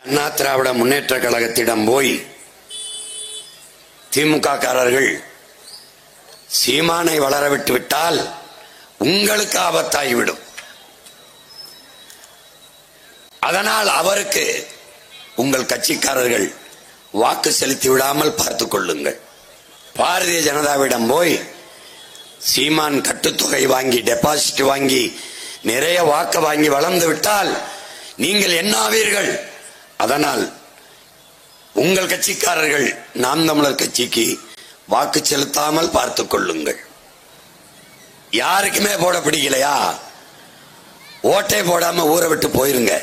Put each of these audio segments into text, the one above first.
அண்ணா திராவிட முன்னேற்ற கழகத்திடம் போய் திமுக காரர்கள் சீமானை வளரவிட்டு விட்டால் உங்களுக்கு ஆபத்தாகிவிடும், அதனால் அவருக்கு உங்கள் கட்சிக்காரர்கள் வாக்கு செலுத்தி விடாமல் பார்த்துக் கொள்ளுங்கள். பாரதிய ஜனதாவிடம் போய் சீமான் கட்டுத்தொகை வாங்கி டெபாசிட் வாங்கி நிறைய வாக்கு வாங்கி வளர்ந்து விட்டால் நீங்கள் என்ன ஆவீர்கள்? அதனால் உங்கள் கட்சிக்காரர்கள் நாம் தமிழர் கட்சிக்கு வாக்கு செலுத்தாமல் பார்த்துக் கொள்ளுங்கள். யாருக்குமே போட பிடிக்கலையா, ஓட்டை போடாம ஊரை விட்டு போயிருங்க,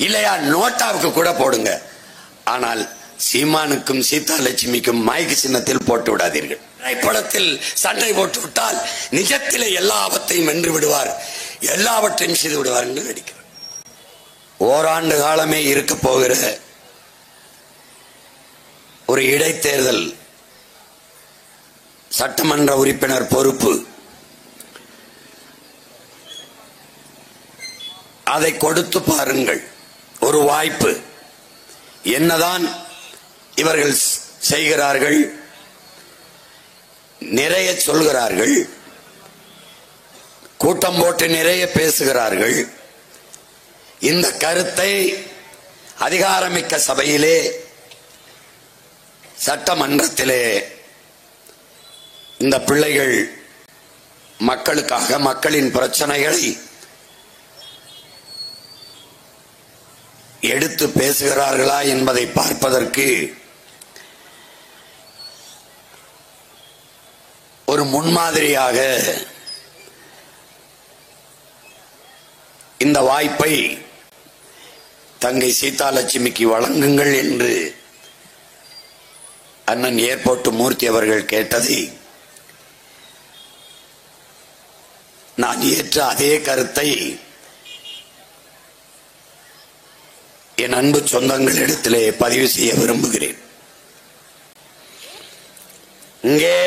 இல்லையா நோட்டாவுக்கு கூட போடுங்க. ஆனால் சீமானுக்கும் சீதா லட்சுமிக்கும் மைக்கு சின்னத்தில் போட்டு விடாதீர்கள். திரைப்படத்தில் சண்டை போட்டு விட்டால் நிஜத்திலே எல்லா ஆபத்தையும் வென்று விடுவார், எல்லாவற்றையும் செய்து விடுவார் என்று நடிக்கிறார். ஓராண்டு காலமே இருக்க போகிற ஒரு இடைத்தேர்தல் சட்டமன்ற உறுப்பினர் பொறுப்பு, அதை கொடுத்து பாருங்கள். ஒரு வாய்ப்பு. என்னதான் இவர்கள் செய்கிறார்கள், நிறைய சொல்கிறார்கள், கூட்டம் போட்டு நிறைய பேசுகிறார்கள். இந்த கருத்தை அதிகாரமிக்க சபையிலே சட்டமன்றத்திலே இந்த பிள்ளைகள் மக்களுக்காக மக்களின் பிரச்சனைகளை எடுத்து பேசுகிறார்களா என்பதை பார்ப்பதற்கு ஒரு முன்மாதிரியாக இந்த வாய்ப்பை தங்கை சீதா லட்சுமிக்கு வழங்குங்கள் என்று அண்ணன் ஏர்போர்ட் மூர்த்தி அவர்கள் கேட்டதை நான் ஏற்ற அதே கருத்தை என் அன்பு சொந்தங்களிடத்திலே பதிவு செய்ய விரும்புகிறேன். இங்கே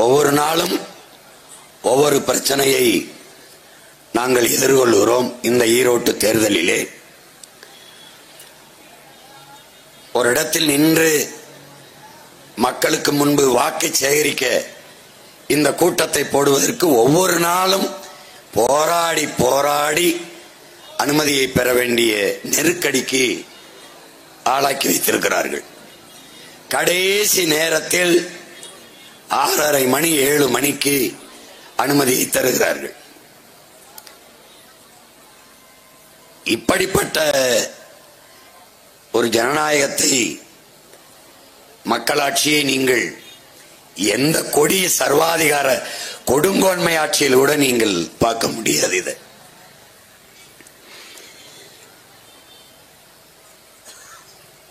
ஒவ்வொரு நாளும் ஒவ்வொரு பிரச்சனையை நாங்கள் எதிர்கொள்கிறோம். இந்த ஈரோட்டு தேர்தலிலே ஒரு இடத்தில் நின்று மக்களுக்கு முன்பு வாக்கு சேகரிக்க இந்த கூட்டத்தை போடுவதற்கு ஒவ்வொரு நாளும் போராடி போராடி அனுமதியை பெற வேண்டிய நெருக்கடிக்கு ஆளாக்கி வைத்திருக்கிறார்கள். கடைசி நேரத்தில் 6:30 மணி 7 மணிக்கு அனுமதியை தருகிறார்கள். இப்படிப்பட்ட ஒரு ஜனநாயகத்தை, மக்களாட்சியை நீங்கள் எந்த கொடிய சர்வாதிகார கொடுங்கோன்மை ஆட்சியில் கூட நீங்கள் பார்க்க முடியாது. இதை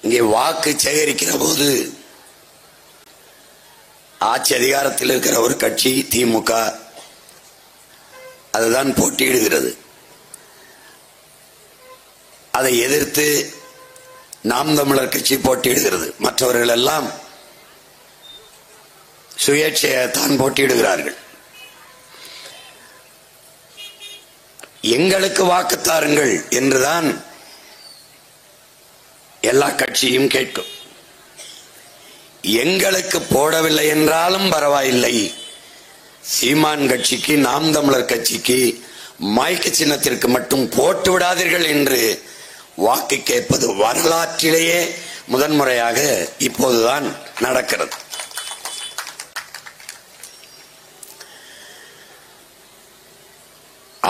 இங்கே வாக்கு சேகரிக்கிற போது ஆட்சி அதிகாரத்தில் இருக்கிற ஒரு கட்சி திமுக அதுதான் போட்டியிடுகிறது. அதை எதிர்த்து நாம் தமிழர் கட்சி போட்டியிடுகிறது. மற்றவர்கள் எல்லாம் சுயேட்சையத்தான் போட்டியிடுகிறார்கள். எங்களுக்கு வாக்குத்தாருங்கள் என்றுதான் எல்லா கட்சியும் கேட்கும். எங்களுக்கு போடவில்லை என்றாலும் பரவாயில்லை, சீமான் கட்சிக்கு நாம் தமிழர் கட்சிக்கு மைக்கு சின்னத்திற்கு மட்டும் போட்டு விடாதீர்கள் என்று வாக்கு கேட்பது வரலாற்றிலேயே முதன்முறையாக இப்போதுதான் நடக்கிறது.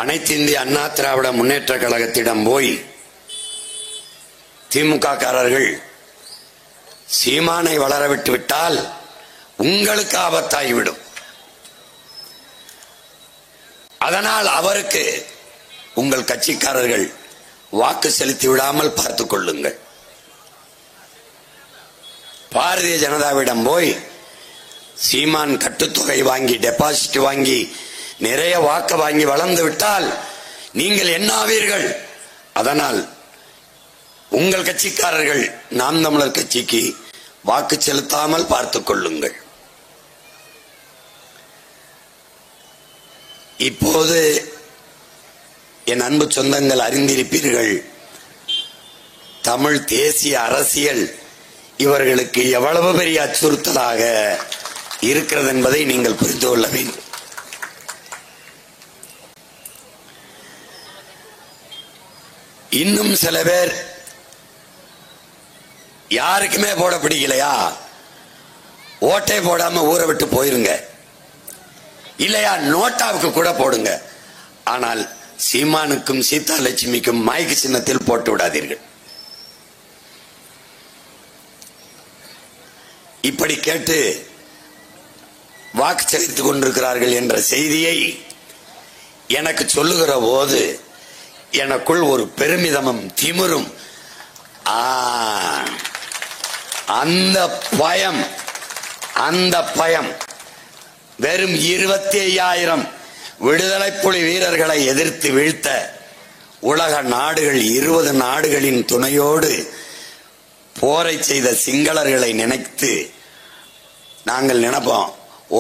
அனைத்து இந்திய அண்ணா திராவிட முன்னேற்ற கழகத்திடம் போய் திமுக காரர்கள் சீமானை வளரவிட்டு விட்டால் உங்களுக்கு ஆபத்தாகிவிடும், அதனால் அவருக்கு உங்கள் கட்சிக்காரர்கள் வாக்கு செலுத்தி விடாமல் பார்த்துக் கொள்ளுங்கள். பாரதிய ஜனதாவிடம் போய் சீமான் கட்டுத்தொகை வாங்கி டெபாசிட் வாங்கி நிறைய வாக்கு வாங்கி வளர்ந்து விட்டால் நீங்கள் என்ன ஆவீர்கள்? அதனால் உங்கள் கட்சிக்காரர்கள் நாம் தமிழர் கட்சிக்கு வாக்கு செலுத்தாமல் பார்த்துக் கொள்ளுங்கள். இப்போது என் அன்பு சொந்தங்கள் அறிந்திருப்பீர்கள், தமிழ் தேசிய அரசியல் இவர்களுக்கு எவ்வளவு பெரிய அச்சுறுத்தலாக இருக்கிறது என்பதை நீங்கள் புரிந்து கொள்ள வேண்டும். இன்னும் சில பேர் யாருக்குமே போட பிடிக்கலையா, ஓட்டை போடாம ஊரை விட்டு போயிருங்க, இல்லையா நோட்டாவுக்கு கூட போடுங்க, ஆனால் சீமானுக்கும் சீதா லட்சுமிக்கும் மைக்கு சின்னத்தில் போட்டு விடாதீர்கள். இப்படி கேட்டு வாக்கு செலுத்திக் கொண்டிருக்கிறார்கள் என்ற செய்தியை எனக்கு சொல்லுகிற போது எனக்குள் ஒரு பெருமிதமும் திமிரும், அந்த பயம் வெறும் 25,000 விடுதலை புலி வீரர்களை எதிர்த்து வீழ்த்த உலக நாடுகள் 20 நாடுகளின் துணையோடு போரை செய்த சிங்களர்களை நினைத்து நாங்கள் நினைப்போம்,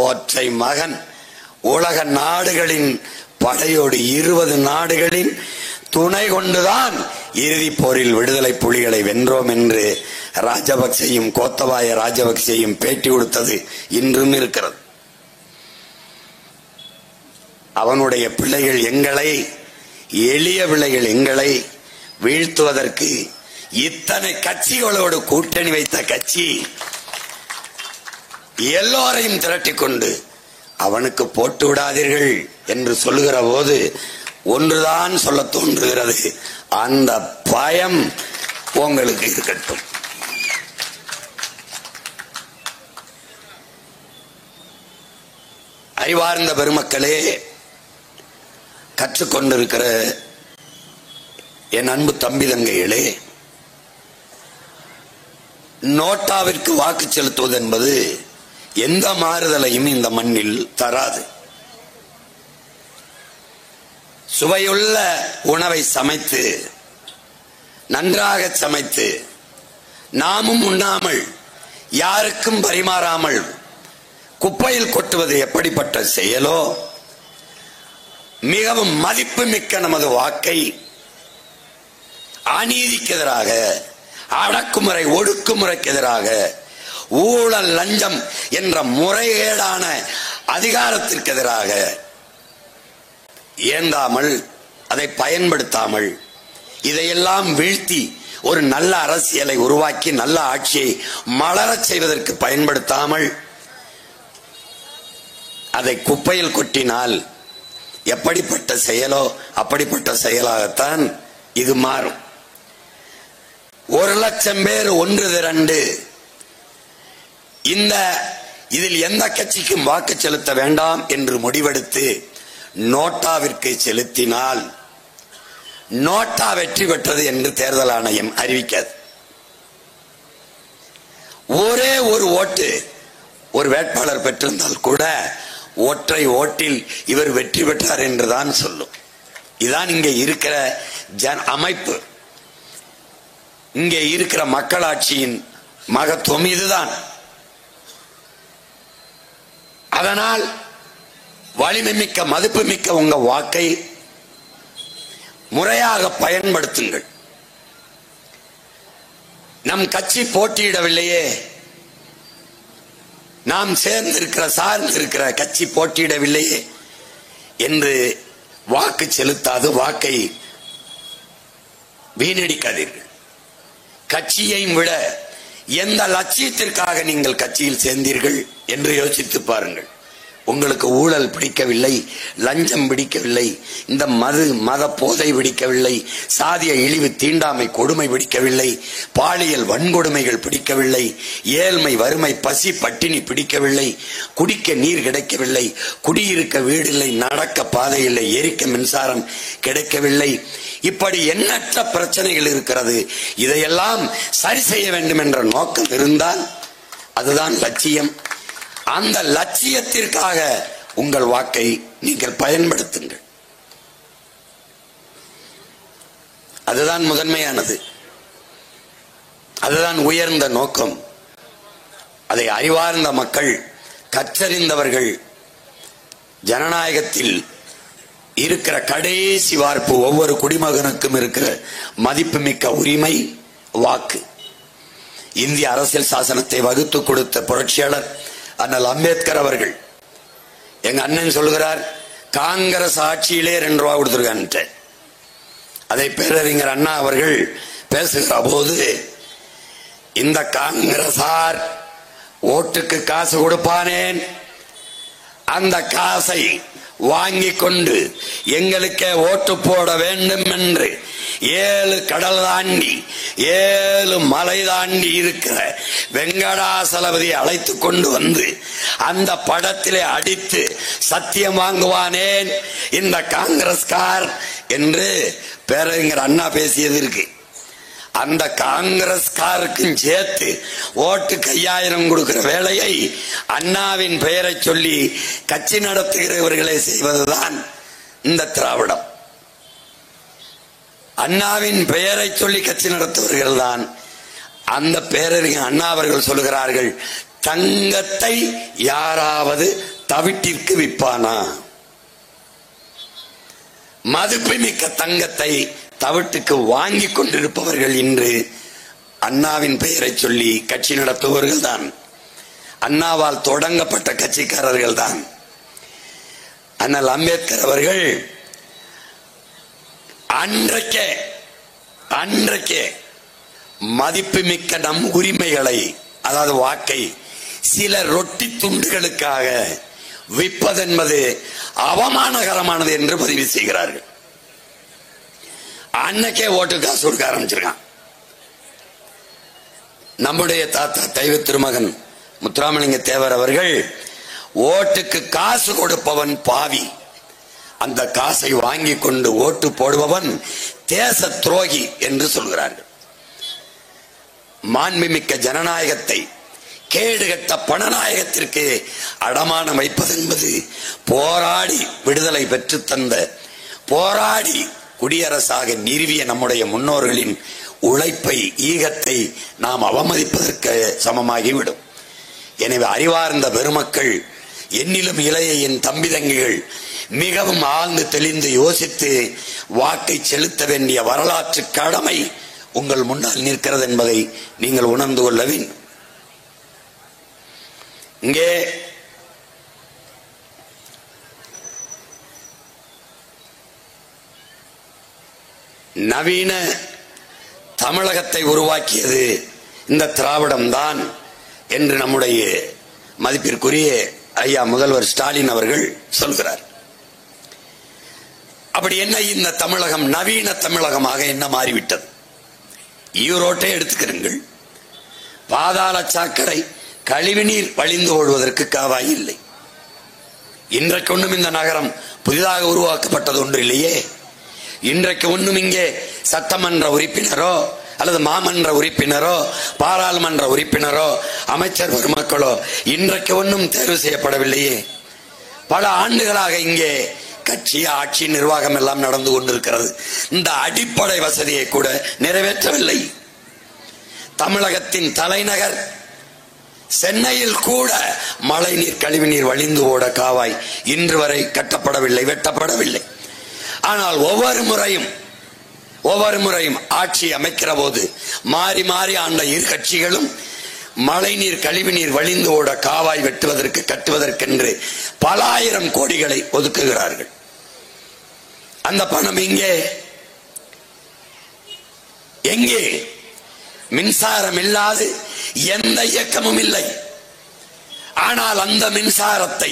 ஒற்றை மகன் உலக நாடுகளின் படையோடு 20 நாடுகளின் துணை கொண்டுதான் இறுதி போரில் விடுதலை புலிகளை வென்றோம் என்று ராஜபக்சேயும் கோத்தபாய ராஜபக்சேயும் பேட்டி கொடுத்தது இன்றும் இருக்கிறது. அவனுடைய பிள்ளைகள் எங்களை, எளிய பிள்ளைகள் எங்களை வீழ்த்துவதற்கு இத்தனை கட்சிகளோடு கூட்டணி வைத்த கட்சி எல்லோரையும் திரட்டிக் கொண்டு அவனுக்கு போட்டு விடாதீர்கள் என்று சொல்லுகிற போது ஒன்றுதான் சொல்ல தோன்றுகிறது, அந்த பயம் உங்களுக்கு இருக்கட்டும். அறிவார்ந்த பெருமக்களே, கற்றுக்கொண்டிருக்கிற என் அன்பு தம்பி தங்கைகளே, நோட்டாவிற்கு வாக்கு செலுத்துவது என்பது எந்த மாறுதலையும் இந்த மண்ணில் தராது. சுவையுள்ள உணவை சமைத்து, நன்றாக சமைத்து, நாமும் உண்ணாமல் யாருக்கும் பரிமாறாமல் குப்பையில் கொட்டுவது எப்படிப்பட்ட செயலோ, மிகவும் மதிப்பு மிக்க நமது வாக்கை அநீதிக்கு எதிராக, அடக்குமுறை ஒடுக்குமுறைக்கு எதிராக, ஊழல் லஞ்சம் என்ற முறைகேடான அதிகாரத்திற்கு எதிராக ஏந்தாமல், அதை பயன்படுத்தாமல், இதையெல்லாம் வீழ்த்தி ஒரு நல்ல அரசியலை உருவாக்கி நல்ல ஆட்சியை மலரச் செய்வதற்கு பயன்படுத்தாமல் அதை குப்பையில் கொட்டினால் எப்படிப்பட்ட செயலோ அப்படிப்பட்ட செயலாகத்தான் இது மாறும். 1,00,000 பேர் ஒன்று திரண்டு இதில் எந்த கட்சிக்கும் வாக்கு செலுத்த வேண்டாம் என்று முடிவெடுத்து நோட்டாவிற்கு செலுத்தினால் நோட்டா வெற்றி பெற்றது என்று தேர்தல் ஆணையம் அறிவிக்காது. ஒரே ஒரு ஓட்டு ஒரு வேட்பாளர் பெற்றிருந்தால் கூட ஒற்றை ஓட்டில் இவர் வெற்றி பெற்றார் என்றுதான் சொல்லும். இதுதான் இங்கே இருக்கிற அமைப்பு, இங்கே இருக்கிற மக்களாட்சியின் மகத்துவம் இதுதான். அதனால் வலிமை மிக்க மதிப்பு மிக்க உங்க வாக்கை முறையாக பயன்படுத்துங்கள். நம் கட்சி போட்டியிடவில்லையே, நாம் சார்ந்திருக்கிற கட்சி போட்டியிடவில்லையே என்று வாக்கு செலுத்தாது வாக்கை வீணடிக்காதீர்கள். கட்சியையும் விட எந்த லட்சியத்திற்காக நீங்கள் கட்சியில் சேர்ந்தீர்கள் என்று யோசித்து பாருங்கள். உங்களுக்கு ஊழல் பிடிக்கவில்லை, லஞ்சம் பிடிக்கவில்லை, இந்த மத போதை பிடிக்கவில்லை, சாதிய இழிவு தீண்டாமை கொடுமை பிடிக்கவில்லை, பாலியல் வன்கொடுமைகள் பிடிக்கவில்லை, ஏழ்மை வறுமை பசி பட்டினி பிடிக்கவில்லை, குடிக்க நீர் கிடைக்கவில்லை, குடியிருக்க வீடில்லை, நடக்க பாதை இல்லை, எரிக்க மின்சாரம் கிடைக்கவில்லை, இப்படி எண்ணற்ற பிரச்சனைகள் இருக்கிறது. இதையெல்லாம் சரி செய்ய வேண்டும் என்ற நோக்கம் இருந்தால் அதுதான் லட்சியம். அந்த லட்சியத்திற்காக உங்கள் வாக்கை நீங்கள் பயன்படுத்துங்கள். அதுதான் முதன்மையானது, அதுதான் உயர்ந்த நோக்கம். அதை அறிவார்ந்த மக்கள், கற்றறிந்தவர்கள், ஜனநாயகத்தில் இருக்கிற கடைசி வார்ப்பு ஒவ்வொரு குடிமகனுக்கும் இருக்கிற மதிப்புமிக்க உரிமை வாக்கு. இந்திய அரசியல் சாசனத்தை வகுத்து கொடுத்த புரட்சியாளர் அண்ணல் அம்பேத்கர் அவர்கள், எங்க அண்ணன் சொல்லுகிறார், காங்கிரஸ் ஆட்சியிலே 2 ரூபா கொடுத்திருக்கான்ட்டு. அதை பேரறிஞர் அண்ணா அவர்கள் பேசுகிற போது, இந்த காங்கிரசார் ஓட்டுக்கு காசு கொடுப்பானேன், அந்த காசை வாங்கி கொண்டு எங்களுக்கே ஓட்டு போட வேண்டும் என்று 7 கடல் தாண்டி 7 மலை தாண்டி இருக்கிற வெங்கடாசலபதியை அழைத்து கொண்டு வந்து அந்த படத்திலே அடித்து சத்தியம் வாங்குவானேன் இந்த காங்கிரஸ்கார் என்று பேரறிஞர் அண்ணா பேசியது இருக்கு. அந்த காங்கிரஸ்காருக்கும் சேர்த்து ஓட்டுக்கு 5000 கொடுக்கிற வேலையை அண்ணாவின் பெயரை சொல்லி கட்சி நடத்துகிறவர்களை செய்வதுதான் இந்த திராவிடம். அண்ணாவின் பெயரை சொல்லி கட்சி நடத்துவர்கள் தான். அந்த பேரறிஞர் அண்ணா அவர்கள் சொல்லுகிறார்கள், தங்கத்தை யாராவது தவிட்டிற்கு விற்பானா? மதிப்புமிக்க தங்கத்தை தவிட்டுக்கு வாங்கி கொண்டிருப்பவர்கள் இன்று அண்ணாவின் பெயரை சொல்லி கட்சி நடத்துபவர்கள் தான். அண்ணாவால் தொடங்கப்பட்ட கட்சிக்காரர்கள் தான். அண்ணல் அம்பேத்கர் அவர்கள் அன்றைக்கே மதிப்புமிக்க நம் உரிமைகளை, அதாவது வாக்கை, சில ரொட்டி துண்டுகளுக்காக விற்பதென்பது அவமானகரமானது என்று பதிவு செய்கிறார்கள். அன்னைக்கே ஓட்டு காசு கொடுக்க ஆரம்பிச்சிருக்கான். நம்முடைய தாத்தா தெய்வ திருமகன் முத்துராமலிங்க தேவர் அவர்கள், ஓட்டுக்கு காசு கொடுப்பவன் பாவி, அந்த காசை வாங்கி கொண்டு ஓட்டு போடுபவன் தேச துரோகி என்று சொல்கிறார்கள். மாண்புமிக்க ஜனநாயகத்தை கேடுகட்ட பணநாயகத்திற்கு அடமானம் வைப்பது என்பது போராடி விடுதலை பெற்று தந்த, போராடி குடியரசாக நிறுவிய நம்முடைய முன்னோர்களின் உழைப்பை, ஈகத்தை நாம் அவமதிப்பதற்கு சமமாகிவிடும். எனவே அறிவார்ந்த பெருமக்கள், என்னிலும் இளைய என் தம்பி தங்கிகள் மிகவும் ஆழ்ந்து தெளிந்து யோசித்து வாக்கை செலுத்த வேண்டிய வரலாற்று கடமை உங்கள் முன்னால் நிற்கிறது என்பதை நீங்கள் உணர்ந்து கொள்ள வேண்டும். இங்கே நவீன தமிழகத்தை உருவாக்கியது இந்த திராவிடம் தான் என்று நம்முடைய மதிப்பிற்குரிய ஐயா முதல்வர் ஸ்டாலின் அவர்கள் சொல்கிறார். அப்படி என்ன இந்த தமிழகம் நவீன தமிழகமாக என்ன மாறிவிட்டது? ஈரோட்டை எடுத்துக்கிறீர்கள், பாதாள சாக்கடை, கழிவுநீர் வழிந்து ஓடுவதற்கு காவாய் இல்லை. இன்றைக்கு ஒன்றும் இந்த நகரம் புதிதாக உருவாக்கப்பட்டது ஒன்று இல்லையே. இன்றைக்கு ஒன்றும் இங்கே சட்டமன்ற உறுப்பினரோ அல்லது மாமன்ற உறுப்பினரோ பாராளுமன்ற உறுப்பினரோ அமைச்சர் பெருமக்களோ இன்றைக்கு ஒன்றும் தேர்வு செய்யப்படவில்லையே. பல ஆண்டுகளாக இங்கே கட்சி, ஆட்சி, நிர்வாகம் எல்லாம் நடந்து கொண்டிருக்கிறது. இந்த அடிப்படை வசதியை கூட நிறைவேற்றவில்லை. தமிழகத்தின் தலைநகர் சென்னையில் கூட மழைநீர், கழிவுநீர் வழிந்து ஓட காவாய் இன்று வரை கட்டப்படவில்லை, வெட்டப்படவில்லை. ஆனால் ஒவ்வொரு முறையும் ஆட்சி அமைக்கிற போது மாறி மாறி ஆண்ட இரு கட்சிகளும் மழைநீர், கழிவுநீர் வழிந்து ஓட காவாய் வெட்டுவதற்கு, கட்டுவதற்கென்று பல ஆயிரம் கோடிகளை ஒதுக்குகிறார்கள். அந்த பணம் எங்கே? மின்சாரம் இல்லாது எந்த இயக்கமும் இல்லை. ஆனால் அந்த மின்சாரத்தை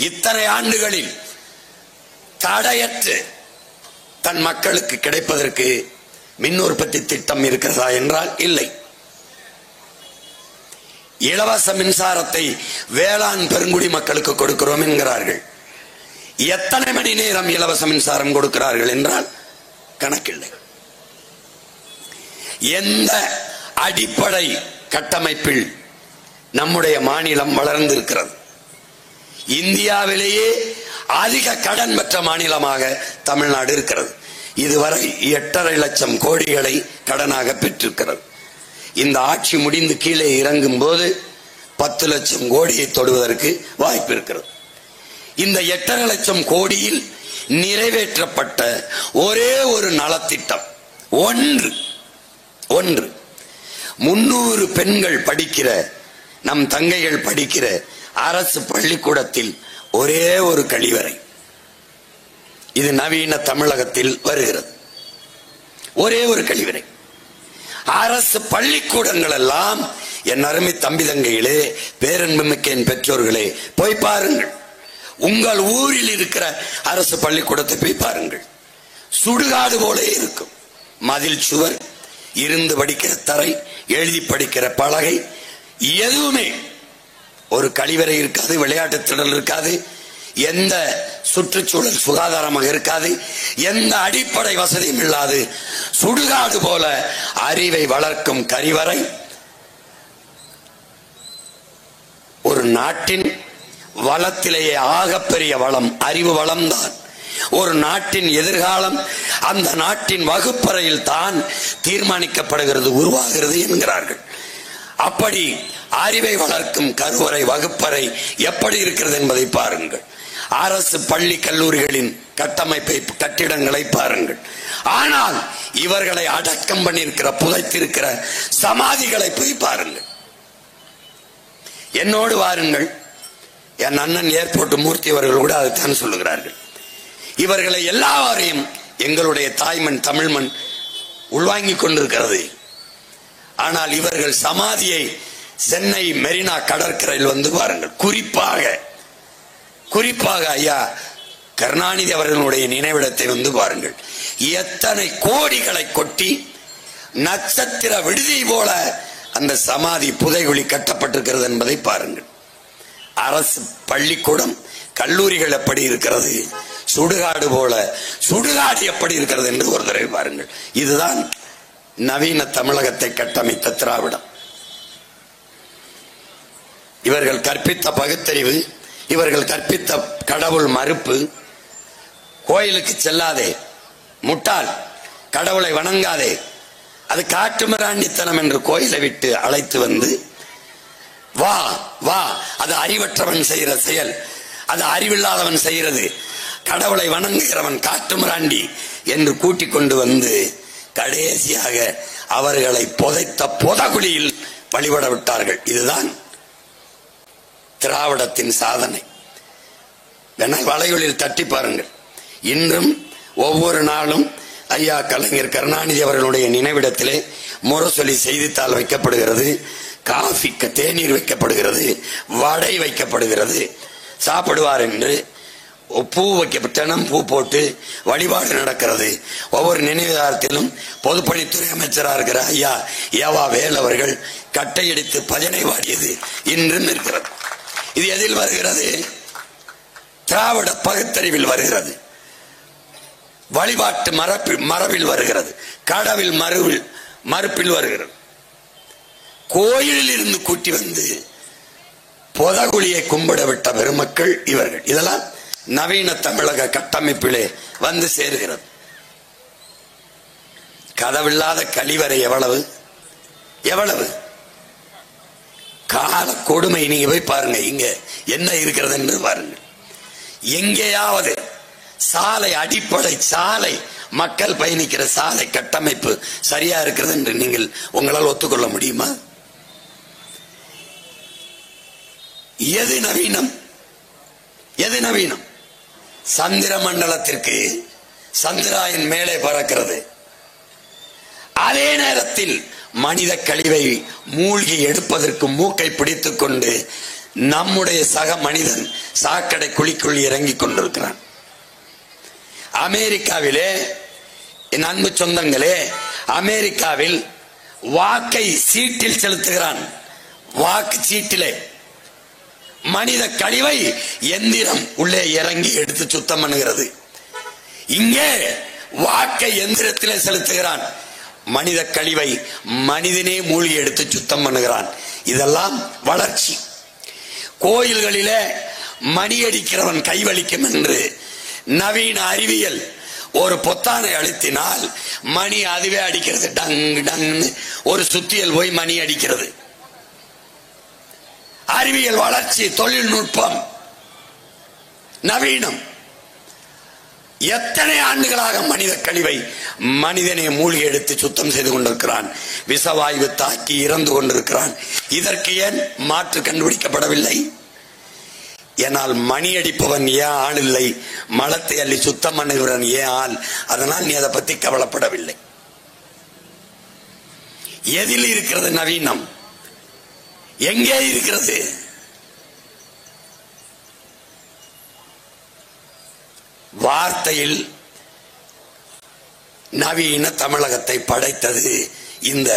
இத்தனை ஆண்டுகளில் தடையற்று தன் மக்களுக்கு கிடைப்பதற்கு மின் உற்பத்தி திட்டம் இருக்கிறதா என்றால் இல்லை. இலவச மின்சாரத்தை வேளாண் பெருங்குடி மக்களுக்கு கொடுக்கிறோம் என்கிறார்கள். எத்தனை மணி நேரம் இலவச மின்சாரம் கொடுக்கிறார்கள் என்றால் கணக்கில்லை. எந்த அடிப்படை கட்டமைப்பில் நம்முடைய மாநிலம் வளர்ந்திருக்கிறது? இந்தியாவிலேயே அதிக கடன் பெற்ற மாநிலமாக தமிழ்நாடு இருக்கிறது. இதுவரை 8.5 லட்சம் கோடிகளை கடனாக பெற்றிருக்கிறது. இந்த ஆட்சி முடிந்து கீழே இறங்கும் போது 10 லட்சம் கோடியை தொடுவதற்கு வாய்ப்பு இருக்கிறது. இந்த 8.5 லட்சம் கோடியில் நிறைவேற்றப்பட்ட ஒரே ஒரு நலத்திட்டம் ஒன்று 300 பெண்கள் படிக்கிற, நம் தங்கைகள் படிக்கிற அரசு பள்ளிக்கூடத்தில் ஒரே ஒரு கழிவறை. இது நவீன தமிழகத்தில் வருகிறது. ஒரே ஒரு கழிவறை. அரசு பள்ளிக்கூடங்கள் எல்லாம், என் அருமை தம்பி தங்கைகளே, பேரன்புமிக்க என் பெற்றோர்களே, போய் பாருங்கள். உங்கள் ஊரில் இருக்கிற அரசு பள்ளிக்கூடத்தை போய் பாருங்கள். சுடுகாடு போல இருக்கும். மதில் சுவர், இருந்து படிக்கிற தரை, எழுதி படிக்கிற பலகை, எதுவுமே. ஒரு கழிவறை இருக்காது, விளையாட்டு திடல் இருக்காது, எந்த சுற்றுச்சூழல் சுகாதாரமாக இருக்காது, எந்த அடிப்படை வசதியும் இல்லாது சுடுகாடு போல அறிவை வளர்க்கும் கழிவறை. ஒரு நாட்டின் வளத்திலேயே ஆகப்பெரிய வளம் அறிவு வளம்தான். ஒரு நாட்டின் எதிர்காலம் அந்த நாட்டின் வகுப்பறையில் தான் தீர்மானிக்கப்படுகிறது, உருவாகிறது என்கிறார்கள். அப்படி அறிவை வளர்க்கும் கருவறை, வகுப்பறை எப்படி இருக்கிறது என்பதை பாருங்கள். அரசு பள்ளி கல்லூரிகளின் கட்டமைப்பை, கட்டிடங்களை பாருங்கள். ஆனால் இவர்களை அடக்கம் பண்ணியிருக்கிற, புதைத்திருக்கிற சமாதிகளை போய் பாருங்கள். என்னோடு வாருங்கள். என் அண்ணன் ஏர்போர்ட் மூர்த்தி அவர்கள் கூட அதைத்தான் சொல்லுகிறார்கள். இவர்களை எல்லாரையும் எங்களுடைய தாய்மண் தமிழ்மண் உள்வாங்கிக் கொண்டிருக்கிறது. ஆனால் இவர்கள் சமாதியை சென்னை மெரினா கடற்கரையில் வந்து பாருங்கள். குறிப்பாக ஐயா கருணாநிதி அவர்களுடைய நினைவிடத்தை வந்து பாருங்கள். எத்தனை கோடிகளை கொட்டி நட்சத்திர விடுதி போல அந்த சமாதி புதைகுழி கட்டப்பட்டிருக்கிறது என்பதை பாருங்கள். அரசு பள்ளிக்கூடம், கல்லூரிகள் எப்படி இருக்கிறது, சுடுகாடு போல சுடுகாடு எப்படி இருக்கிறது என்று ஒரு தடவை பாருங்கள். இதுதான் நவீன தமிழகத்தை கட்டமைத்த திராவிடம். இவர்கள் கற்பித்த பகுத்தறிவு, இவர்கள் கற்பித்த கடவுள் மறுப்பு. கோயிலுக்கு செல்லாதே, முட்டாள், கடவுளை வணங்காதே, அது காட்டுமிராண்டித்தனம் என்று கோயிலை விட்டு அழைத்து வந்து, வா வா, அது அறிவற்றவன் செய்கிற செயல், அது அறிவில்லாதவன் செய்கிறது, கடவுளை வணங்குகிறவன் காட்டுமிராண்டி என்று கூட்டிக் கொண்டு வந்து கடைசியாக அவர்களை புதைத்த புதகுழியில் வழிபட விட்டார்கள். இதுதான் திராவிடத்தின் சாதனை. வலைகளில் தட்டி பாருங்கள். இன்றும் ஒவ்வொரு நாளும் ஐயா கலைஞர் கருணாநிதி அவர்களுடைய நினைவிடத்திலே முரசொலி செய்தித்தாள் வைக்கப்படுகிறது, காஃபி தேநீர் வைக்கப்படுகிறது, வடை வைக்கப்படுகிறது. சாப்பிடுவார் என்று பூ தினம் பூ போட்டு வழிபாடு நடக்கிறது. ஒவ்வொரு நினைவாரத்திலும் பொதுப்பணித்துறை அமைச்சராக இருக்கிற ஐயா ஏவா வேல் அவர்கள் கட்டையடித்து பஜனை பாடியது இன்றும் இருக்கிறது. இது எதில் வருகிறது? திராவிட பகுத்தறிவில் வருகிறது, வழிபாட்டு மரபில் வருகிறது, கடவில் மறுப்பில் வருகிறது. கோயிலில் இருந்து கூட்டி வந்து புதகுழியை கும்பிட விட்ட பெருமக்கள் இவர்கள். இதெல்லாம் நவீன தமிழக கட்டமைப்பிலே வந்து சேருகிறது. கதவில்லாத கழிவறை எவ்வளவு எவ்வளவு கால கொடுமை. நீங்க போய் பாருங்க, இங்க என்ன இருக்கிறது என்று பாருங்க. எங்கேயாவது சாலை, அடிப்படை சாலை, மக்கள் பயணிக்கிற சாலை கட்டமைப்பு சரியா இருக்கிறது என்று நீங்கள் உங்களால் ஒத்துக்கொள்ள முடியுமா? எது நவீனம்? எது நவீனம்? சந்திர மண்டலத்திற்கு சந்திராயன் மேலே பறக்கிறது. அதே நேரத்தில் மனித கழிவை மூழ்கி எடுப்பதற்கு மூக்கை பிடித்துக் கொண்டு நம்முடைய சக மனிதன் சாக்கடை குழிக்குள் இறங்கிக் கொண்டிருக்கிறான். அமெரிக்காவிலே, என் அன்பு சொந்தங்களே, அமெரிக்காவில் வாக்கை சீட்டில் செலுத்துகிறான். வாக்கு சீட்டிலே மனித கழிவை எந்திரம் உள்ளே இறங்கி எடுத்து சுத்தம் பண்ணுகிறது. இங்கே வாக்கை எந்திரத்திலே செலுத்துகிறான். மனித கழிவை மனிதனே மூழ்கி எடுத்து சுத்தம் பண்ணுகிறான். இதெல்லாம் வளர்ச்சி. கோயில்களிலே மணி அடிக்கிறவன் கைவலிக்கும் என்று நவீன அறிவியல் ஒரு பொத்தானை அழுத்தினால் மணி அதுவே அடிக்கிறது. டங் டங்னு ஒரு சுத்தியல் போய் மணி அடிக்கிறது. அறிவியல் வளர்ச்சி, தொழில்நுட்பம், நவீனம். எத்தனை ஆண்டுகளாக மனித கழிவை மனிதனை மூழ்கி எடுத்து சுத்தம் செய்து கொண்டிருக்கிறான். விஷவாயு தாக்கி இறந்து கொண்டிருக்கிறான். இதற்கு ஏன் மாற்று கண்டுபிடிக்கப்படவில்லை? ஏனால் மணி அடிப்பவன் ஏன் ஆள் இல்லை, மலத்தை அள்ளி சுத்தம் பண்ணுகிறவன் ஏன் ஆள்? அதனால் நீ அதை பத்தி கவலைப்படவில்லை. எதில் இருக்கிறது நவீனம்? எங்கே இருக்கிறது? வார்த்தையில் நவீன தமிழகத்தை படைத்தது இந்த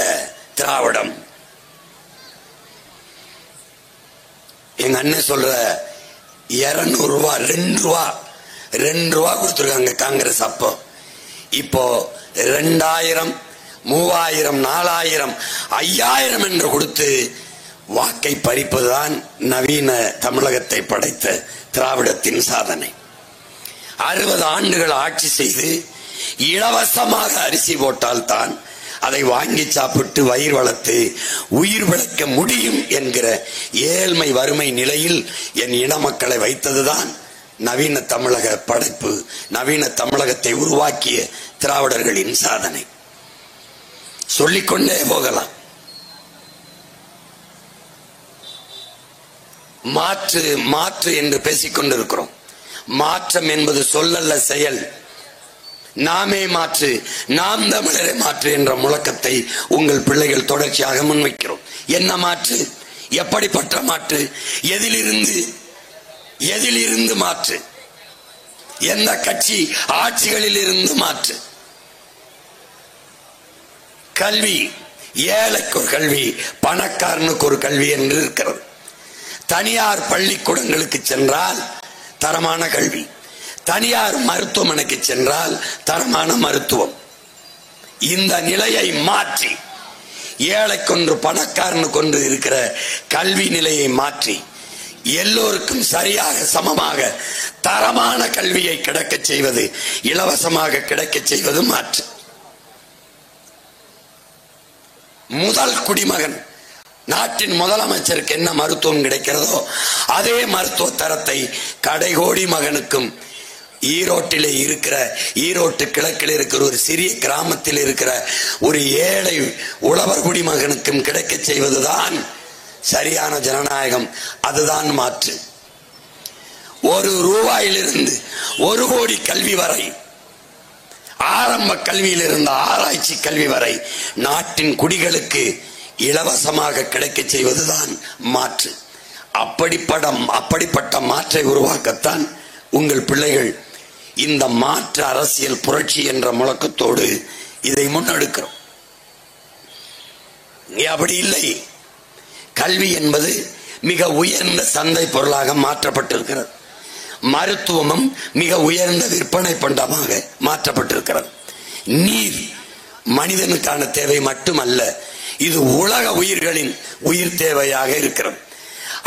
திராவிடம். எங்க அண்ணன் சொல்ற 200 ரூபாய் 2 ரூபா கொடுத்துருக்காங்க காங்கிரஸ். அப்போ இப்போ 2000 3000 4000 5000 என்று கொடுத்து வாக்கை பறிப்பதுதான் நவீன தமிழகத்தை படைத்த திராவிடத்தின் சாதனை. 60 ஆண்டுகள் ஆட்சி செய்து இலவசமாக அரிசி போட்டால் தான் அதை வாங்கி சாப்பிட்டு வயிறு வளர்த்து உயிர் பிழைக்க முடியும் என்கிற ஏழ்மை வறுமை நிலையில் என் இன மக்களை வைத்ததுதான் நவீன தமிழக படைப்பு, நவீன தமிழகத்தை உருவாக்கிய திராவிடர்களின் சாதனை. சொல்லிக்கொண்டே போகலாம். மாற்று மாற்று என்று பேசிக் கொண்டிருக்கிறோம். மாற்றம் என்பது சொல்லல்ல, செயல். நாமே மாற்று, நாம் தமிழரை மாற்று என்ற முழக்கத்தை உங்கள் பிள்ளைகள் தொடர்ச்சியாக முன்வைக்கிறோம். என்ன மாற்று? எப்படிப்பட்ட மாற்று? எதிலிருந்து மாற்று? எந்த கட்சி ஆட்சிகளில் இருந்து மாற்று? கல்வி, ஏழைக்கு ஒரு கல்வி, பணக்காரனுக்கு ஒரு கல்வி என்று இருக்கிறது. தனியார் பள்ளிக்கூடங்களுக்கு சென்றால் தரமான கல்வி, தனியார் மருத்துவமனைக்கு சென்றால் தரமான மருத்துவம். இந்த நிலையை மாற்றி ஏழைக்கொன்று பணக்காரனுக்கொன்று இருக்கிற கல்வி நிலையை மாற்றி எல்லோருக்கும் சரியாக சமமாக தரமான கல்வியை கிடைக்கச் செய்வது, இலவசமாக கிடைக்கச் செய்வது மாற்று. முதல் குடிமகன், நாட்டின் முதலமைச்சருக்கு என்ன மருத்துவம் கிடைக்கிறதோ அதே மருத்துவ தரத்தை கடைகோடி மகனுக்கும் ஈரோட்டிலே இருக்கிற, ஈரோட்டு கிழக்கில் இருக்கிற ஒரு சிறிய கிராமத்தில் இருக்கிற ஒரு ஏழை உழவர் குடிமகனுக்கும் கிடைக்க செய்வதுதான் சரியான ஜனநாயகம். அதுதான் மாற்று. 1 ரூபாயிலிருந்து 1 கோடி கல்வி வரை, ஆரம்ப கல்வியில் இருந்த ஆராய்ச்சி கல்வி வரை நாட்டின் குடிகளுக்கு இலவசமாக கிடைக்க செய்வதுதான் மாற்று. அப்படிப்பட்ட மாற்றை உருவாக்கத்தான் உங்கள் பிள்ளைகள் இந்த மாற்று அரசியல் புரட்சி என்ற முழக்கத்தோடு இதை முன்னெடுக்கிறோம். அப்படி இல்லை. கல்வி என்பது மிக உயர்ந்த சந்தை பொருளாக மாற்றப்பட்டிருக்கிறது. மருத்துவமும் மிக உயர்ந்த விற்பனை பண்டமாக மாற்றப்பட்டிருக்கிறது. நீர் மனிதனுக்கான தேவை மட்டுமல்ல, இது உலக உயிர்களின் உயிர் தேவையாக இருக்கிறது.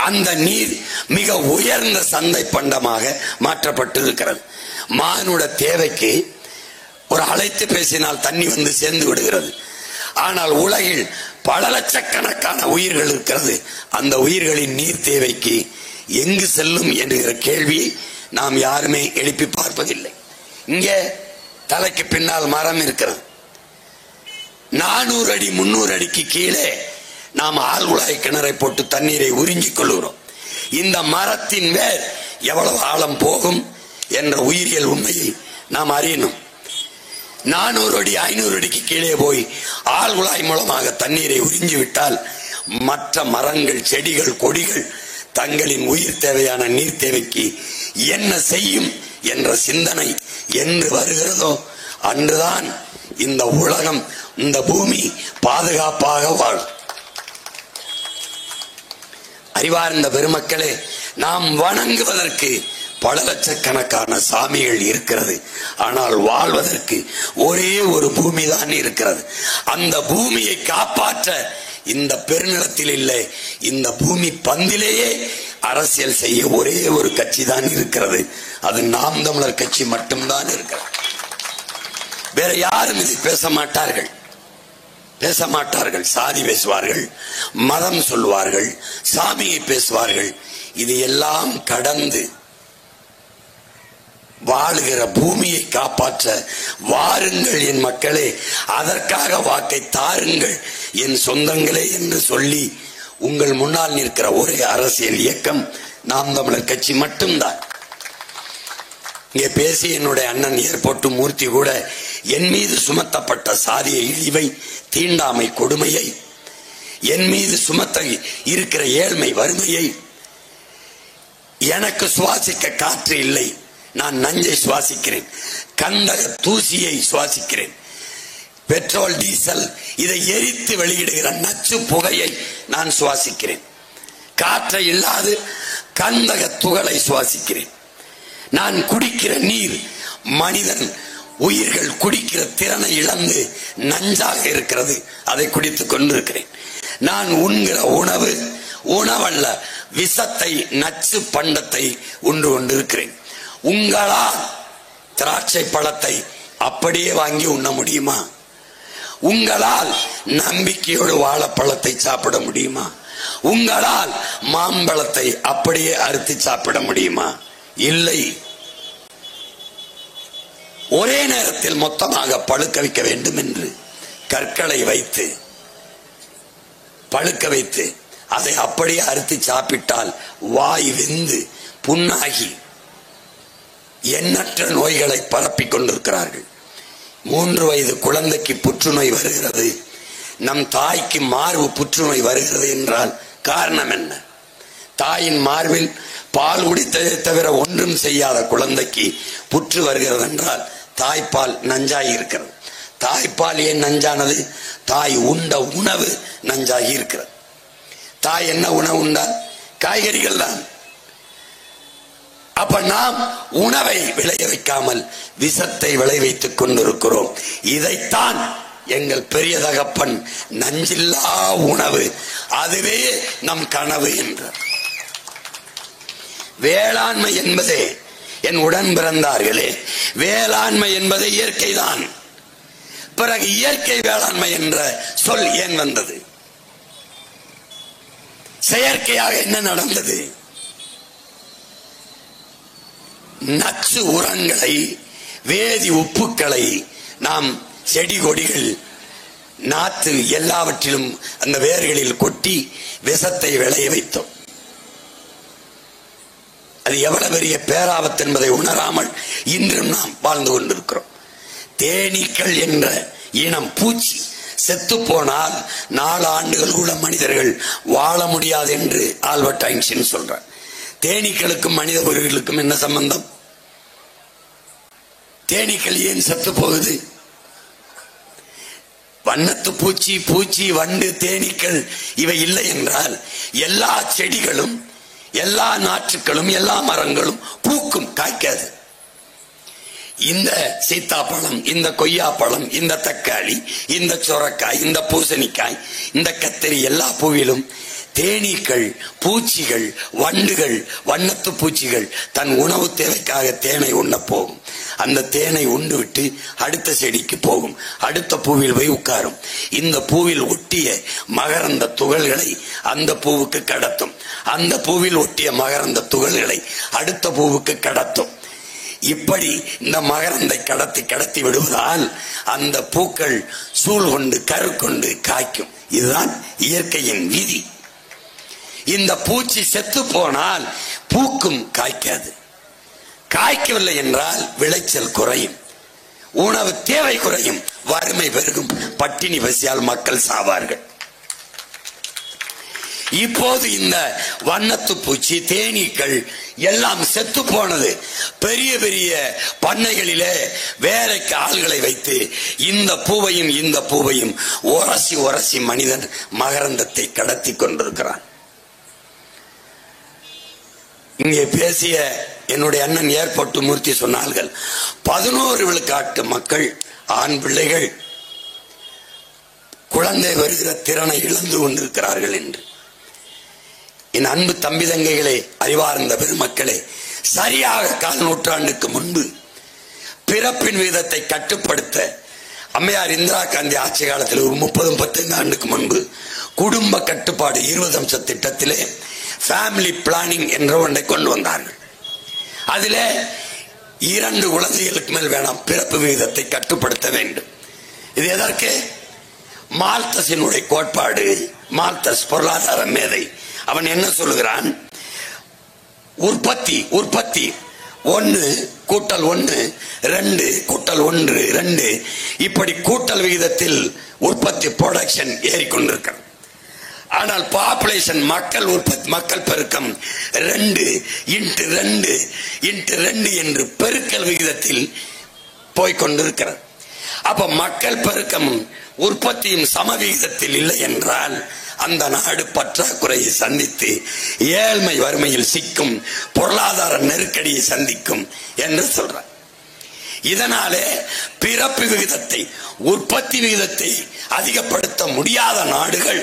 அந்த நீர் மிக உயர்ந்த சந்தை பண்டமாக மாற்றப்பட்டிருக்கிறது. மானுட தேவைக்கு ஒரு அழைத்து பேசினால் தண்ணி வந்து சேர்ந்து விடுகிறது. ஆனால் உலகில் பல லட்சக்கணக்கான உயிர்கள் இருக்கிறது. அந்த உயிர்களின் நீர் தேவைக்கு எங்கு செல்லும் என்கிற கேள்வியை நாம் யாருமே எழுப்பி பார்ப்பதில்லை. இங்கே தலைக்கு பின்னால் மரம் இருக்கிறது. 400 அடி 300 அடிக்கு கீழே நாம் ஆழ்குழாய் கிணறை போட்டு தண்ணீரை உறிஞ்சிக் கொள்கிறோம். இந்த மரத்தின் வேர் எவ்வளவு ஆழம் போகும் என்ற உயிரியல் உண்மையை நாம் அறியணும். 400 அடி 500 அடிக்கு கீழே போய் ஆழ்குழாய் மூலமாக தண்ணீரை உறிஞ்சி விட்டால் மற்ற மரங்கள், செடிகள், கொடிகள் தங்களின் உயிர் தேவையான நீர் தேவைக்கு என்ன செய்யும் என்ற சிந்தனை என்று வருகிறதோ அன்றுதான் இந்த உலகம், இந்த பூமி பாதுகாப்பாக வாழும். அறிவார்ந்த பெருமக்களே, நாம் வணங்குவதற்கு பல லட்சக்கணக்கான சாமிகள் இருக்கிறது. ஆனால் வாழ்வதற்கு ஒரே ஒரு பூமி தான் இருக்கிறது. அந்த பூமியை காப்பாற்ற இந்த பெருநிலத்தில் இல்லை, இந்த பூமி பந்திலேயே அரசியல் செய்ய ஒரே ஒரு கட்சி தான் இருக்கிறது. அது நாம் தமிழர் கட்சி மட்டும்தான் இருக்கிறது. வேற யாரும் இது பேச மாட்டார்கள். சாதி பேசுவார்கள், மதம் சொல்வார்கள், சாமியை பேசுவார்கள். இது எல்லாம் கடந்து வாழுகிற பூமியை காப்பாற்ற வாருங்கள் என் மக்களே, அதற்காக வாக்கை தாருங்கள் என் சொந்தங்களே என்று சொல்லி உங்கள் முன்னால் நிற்கிற ஒரே அரசியல் இயக்கம் நாம் தமிழர் கட்சி மட்டும்தான். இங்கே பேசி என்னுடைய அண்ணன் ஏர்போர்ட் மூர்த்தி கூட என் மீது சுமத்தப்பட்ட சாதிய இழிவை, தீண்டாமை கொடுமையை, என் மீது சுமத்த இருக்கிற ஏழ்மை வறுமையை, எனக்கு சுவாசிக்க காற்று இல்லை, நான் நஞ்சை சுவாசிக்கிறேன், கந்தக தூசியை சுவாசிக்கிறேன், பெட்ரோல் டீசல் இதை எரித்து வெளியிடுகிற நச்சு புகையை நான் சுவாசிக்கிறேன், காற்றை இல்லாது கந்தக துகளை சுவாசிக்கிறேன். நான் குடிக்கிற நீர் மனிதன் உயிர்கள் குடிக்கிற திறனை இழந்து நஞ்சாக இருக்கிறது, அதை குடித்துக் கொண்டிருக்கிறேன். நான் உண்கிற உணவு உணவல்ல, விஷத்தை நச்சு பண்டத்தை உண்டு கொண்டிருக்கிறேன். உங்களால் திராட்சை பழத்தை அப்படியே வாங்கி உண்ண முடியுமா? உங்களால் நம்பிக்கையோடு வாழைப்பழத்தை சாப்பிட முடியுமா? உங்களால் மாம்பழத்தை அப்படியே அறுத்து சாப்பிட முடியுமா? இல்லை. ஒரே நேரத்தில் மொத்தமாக பழுக்க வைக்க வேண்டும் என்று கற்களை வைத்து பழுக்க வைத்து அதை அப்படியே அறுத்து சாப்பிட்டால் வாய் வெந்து புண்ணாகி எண்ணற்ற நோய்களை பரப்பிக் கொண்டிருக்கிறார்கள். 3 வயது குழந்தைக்கு புற்றுநோய் வருகிறது, நம் தாய்க்கு மார்பு புற்றுநோய் வருகிறது என்றால் காரணம் என்ன? தாயின் மார்பில் பால் குடித்ததை தவிர ஒன்றும் செய்யாத குழந்தைக்கு புற்று வருகிறது என்றால் தாய்ப்பால் நஞ்சாகி இருக்கிறது. தாய்ப்பால் ஏன் நஞ்சானது? தாய் உண்ட உணவு நஞ்சாகி இருக்கிறது. தாய் என்ன உணவு உண்டால்? காய்கறிகள் தான். அப்ப நாம் உணவை விளைய வைக்காமல் விஷத்தை விளைவித்துக் கொண்டிருக்கிறோம். இதைத்தான் எங்கள் பெரிய தகப்பன் நஞ்சில்லா உணவு, அதுவே நம் கனவு என்றார். வேளாண்மை என்பதே என் உடன் பிறந்தார்களே, வேளாண்மை என்பது இயற்கை தான். பிறகு இயற்கை வேளாண்மை என்ற சொல் ஏன் வந்தது? செயற்கையாக என்ன நடந்தது? நச்சு உரங்களை, வேதி உப்புக்களை நாம் செடி கொடிகள், நாத்து எல்லாவற்றிலும் அந்த வேர்களில் கொட்டி விஷத்தை விளைய வைத்தோம். அது எவ்வளவு பெரிய பேராபத்து என்பதை உணராமல் இன்றும் நாம் வாழ்ந்து கொண்டிருக்கிறோம். தேனீக்கள் என்ற இனம் பூச்சி செத்து போனால் 4 ஆண்டுகள் கூட மனிதர்கள் வாழ முடியாது என்று ஆல்பர்ட் ஐன்ஸ்டீன் சொல்றார். தேனீக்களுக்கும் மனித உயிர்களுக்கும் என்ன சம்பந்தம்? தேனீக்கள் ஏன் செத்து போகுது? வண்ணத்து பூச்சி, பூச்சி, வண்டு, தேனீக்கள் இவை இல்லை என்றால் எல்லா செடிகளும், எல்லா நாற்றுக்களும், எல்லா மரங்களும் பூக்கும், காய்க்காது. இந்த சீத்தாப்பழம், இந்த கொய்யாப்பழம், இந்த தக்காளி, இந்த சொரக்காய், இந்த பூசணிக்காய், இந்த கத்திரி, எல்லா பூவிலும் தேனீக்கள், பூச்சிகள், வண்டுகள், வண்ணத்து பூச்சிகள் தன் உணவு தேவைக்காக தேனை உண்ண போகும். அந்த தேனை உண்டு விட்டு அடுத்த செடிக்கு போகும், அடுத்த பூவில் போய் உட்காரும். இந்த பூவில் ஒட்டிய மகரந்த துகள்களை அந்த பூவுக்கு கடத்தும், அந்த பூவில் ஒட்டிய மகரந்த துகள்களை அடுத்த பூவுக்கு கடத்தும். இப்படி இந்த மகரந்தை கடத்தி விடுவதால் அந்த பூக்கள் சூழ் கொண்டு கரு கொண்டு காய்க்கும். இதுதான் இயற்கையின் விதி. இந்த பூச்சி செத்து போனால் பூக்கும், காய்க்காது. காய்க்கவில்லை என்றால் விளைச்சல் குறையும், உணவு தேவை குறையும், வறுமை பெருகும், பட்டினி பசியால் மக்கள் சாவார்கள். இப்போது இந்த வண்ணத்து பூச்சி, தேனீக்கள் எல்லாம் செத்து போனது. பெரிய பெரிய பண்ணைகளிலே வேலைக்கு ஆள்களை வைத்து இந்த பூவையும் இந்த பூவையும் உரசி உரசி மனிதன் மகரந்தத்தை கடத்தி கொண்டிருக்கிறான். இங்கே பேசிய என்னுடைய அண்ணன் ஏர்போர்ட் மூர்த்தி சொன்னார்கள், 11 விழுக்காட்டு மக்கள், ஆண் பிள்ளைகள் குழந்தை வருகிற திறனை இழந்து கொண்டிருக்கிறார்கள் என்று. என் அன்பு தம்பி தங்கைகளே, அறிவார்ந்த பெருமக்களே, சரியாக 1/4 நூற்றாண்டுக்கு முன்பு பிறப்பின் வீதத்தை கட்டுப்படுத்த அம்மையார் இந்திரா காந்தி ஆட்சி காலத்தில் ஒரு 30-35 ஆண்டுக்கு முன்பு குடும்ப கட்டுப்பாடு 20 அம்ச திட்டத்திலே ஃபேமிலி பிளானிங் என்ற ஒன்றை கொண்டு வந்தார்கள். அதிலே 2 குழந்தைகளுக்கு மேல் வேணாம், பிறப்பு விகிதத்தை கட்டுப்படுத்த வேண்டும். இது எதற்கு? மால்தஸினுடைய கோட்பாடு. மால்தஸ் பொருளாதார மேதை. அவன் என்ன சொல்லுகிறான்? உற்பத்தி 1 கூட்டல் 1 2 கூட்டல் 1 2 இப்படி கூட்டல் விகிதத்தில் உற்பத்தி ப்ரொடக்ஷன் ஏறிக்கொண்டிருக்கிறது. ஆனால் பாப்புலேஷன் மக்கள் பெருக்கம் 2 × 2 × 2 என்று பெருக்கல் விகிதத்தில் போய்கொண்டிருக்கிறது. அப்ப மக்கள் பெருக்கம் உற்பத்தியும் சம விகிதத்தில் இல்லை என்றால் அந்த நாடு பற்றாக்குறையை சந்தித்து ஏழ்மை வறுமையில் சிக்கும், பொருளாதார நெருக்கடியை சந்திக்கும் என்று சொல்றார். இதனாலே பிறப்பு விகிதத்தை, உற்பத்தி விகிதத்தை அதிகப்படுத்த முடியாத நாடுகள்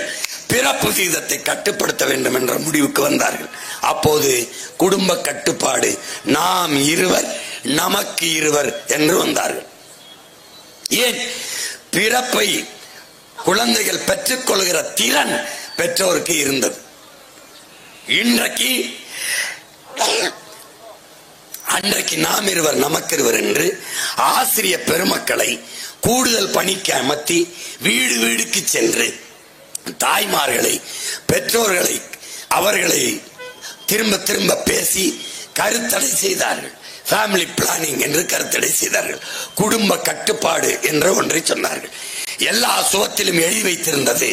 பிறப்பு விகிதத்தை கட்டுப்படுத்த வேண்டும் என்ற முடிவுக்கு வந்தார்கள். அப்போது குடும்ப கட்டுப்பாடு, நாம் இருவர் நமக்கு இருவர் என்று வந்தார்கள். ஏன்? பிறப்பை குழந்தைகள் பெற்றுக்கொள்கிற திறன் பெற்றோருக்கு இருந்தது. அன்றைக்கு நாம் இருவர் நமக்கு இருவர் என்று ஆசிரிய பெருமக்களை கூடுதல் பணிக்கு அமர்த்தி வீடு வீடுக்கு சென்று தாய்மார்களை, பெற்றோர்களை, அவர்களை திரும்ப திரும்ப பேசி கருத்தடை செய்தார்கள். ஃபேமிலி பிளானிங் என்று கருத்தடை செய்தார்கள். குடும்ப கட்டுப்பாடு என்ற ஒன்றை சொன்னார்கள். எல்லா சுவத்திலும் எழுதி வைத்திருந்தது.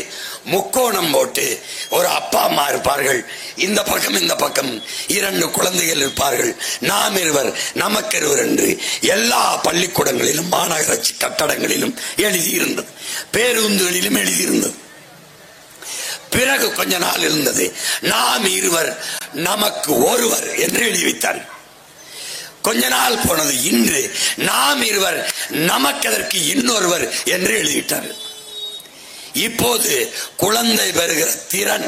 முக்கோணம் போட்டு ஒரு அப்பா அம்மா இருப்பார்கள், இந்த பக்கம் இந்த பக்கம் 2 குழந்தைகள் இருப்பார்கள், நாம் இருவர் நமக்கு இருவர் என்று எல்லா பள்ளிக்கூடங்களிலும் மாநகராட்சி கட்டடங்களிலும் எழுதியிருந்தது. பேருந்துகளிலும் எழுதியிருந்தது. பிறகு கொஞ்ச நாள் இருந்தது, நாம் இருவர் நமக்கு ஒருவர் என்று எழுதி வைத்தார்கள். கொஞ்ச நாள் போனது, இன்று நாம் இருவர் நமக்கதற்கு இன்னொருவர் என்று எழுதிவிட்டார்கள். இப்போது குழந்தை பெறுகிற திறன்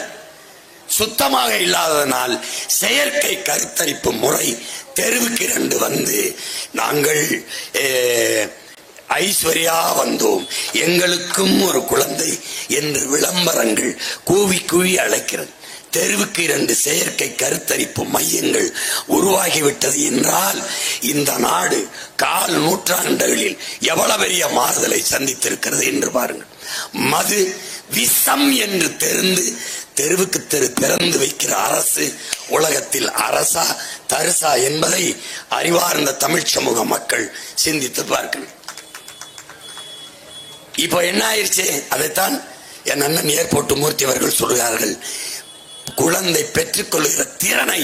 சுத்தமாக இல்லாததனால் செயற்கை கருத்தரிப்பு முறை தெருவுக்கு 2 வந்து நாங்கள் ஐஸ்வர்யா வந்தோம், எங்களுக்கும் ஒரு குழந்தை என்று விளம்பரங்கள் கூவி கூவி அழைக்கிறது. தெருவுக்கு 2 செயற்கை கருத்தரிப்பு மையங்கள் உருவாகிவிட்டது என்றால் இந்த நாடு 4 நூற்றாண்டுகளில் எவ்வளவு பெரிய மாறுதலை சந்தித்திருக்கிறது என்று பாருங்கள். மது விஷம் என்று தெரிந்து தெருவுக்கு திறந்து வைக்கிற அரசு உலகத்தில் அரசா தரிசா என்பதை அறிவார்ந்த தமிழ் சமூக மக்கள் சிந்தித்து பார்க்கணும். இப்போ என்ன ஆயிடுச்சு? அதைத்தான் என் அண்ணன் ஏர்போர்ட் மூர்த்தி அவர்கள் சொல்கிறார்கள், குழந்தை பெற்றுக்கொள்கிற திறனை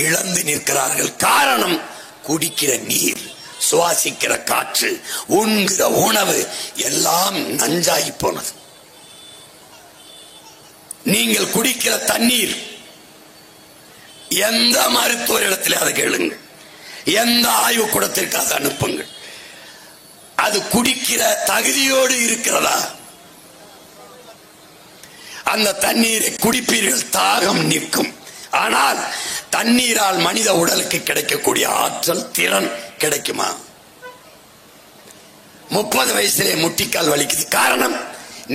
இழந்து நிற்கிறார்கள். காரணம், குடிக்கிற நீர், சுவாசிக்கிற காற்று, உண்கிற உணவு எல்லாம் நஞ்சாகி போனது. நீங்கள் குடிக்கிற தண்ணீர் எந்த மருத்துவரிடத்தில் அதை கேளுங்கள், எந்த ஆய்வு கூடத்திற்கு அதை அனுப்புங்கள், அது குடிக்கிற தகுதியோடு இருக்கிறதா? அந்த தண்ணீரை குடிப்பீர்கள், தாகம் நிற்கும். ஆனால் தண்ணீரால் மனித உடலுக்கு கிடைக்கக்கூடிய ஆற்றல், திறன் கிடைக்குமா? 30 வயசிலே முட்டிக்கால் வலிக்குது. காரணம்,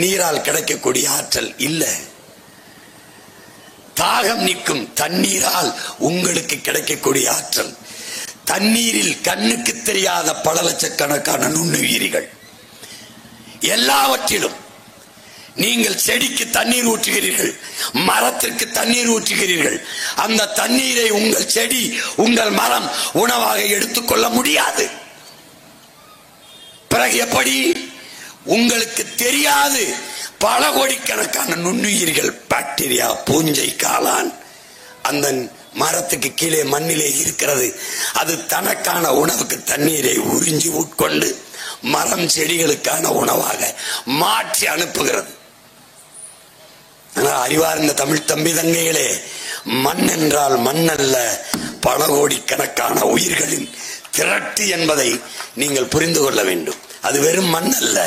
நீரால் கிடைக்கக்கூடிய ஆற்றல் இல்லை. தாகம் நிற்கும், தண்ணீரால் உங்களுக்கு கிடைக்கக்கூடிய ஆற்றல். தண்ணீரில் கண்ணுக்கு தெரியாத பல லட்சக்கணக்கான நுண்ணுயிரிகள். எல்லாவற்றிலும் நீங்கள் செடிக்கு தண்ணீர் ஊற்றுகிறீர்கள், மரத்திற்கு தண்ணீர் ஊற்றுகிறீர்கள். அந்த தண்ணீரை உங்கள் செடி, உங்கள் மரம் உணவாக எடுத்துக்கொள்ள முடியாது. பிறகு எப்படி? உங்களுக்கு தெரியாது பல கோடிக்கணக்கான நுண்ணுயிர்கள், பாக்டீரியா, பூஞ்சை, காளான் அந்த மரத்துக்கு கீழே மண்ணிலே இருக்கிறது. அது தனக்கான உணவுக்கு தண்ணீரை உறிஞ்சி உட்கொண்டு மரம் செடிகளுக்கான உணவாக மாற்றி அனுப்புகிறது. அறிவார்ந்த தமிழ் தம்பி தங்கைகளே, மண் என்றால் மண் அல்ல, பல கோடிக்கணக்கான உயிர்களின் திரட்டு என்பதை நீங்கள் புரிந்து கொள்ள வேண்டும். அது வெறும் மண் அல்ல.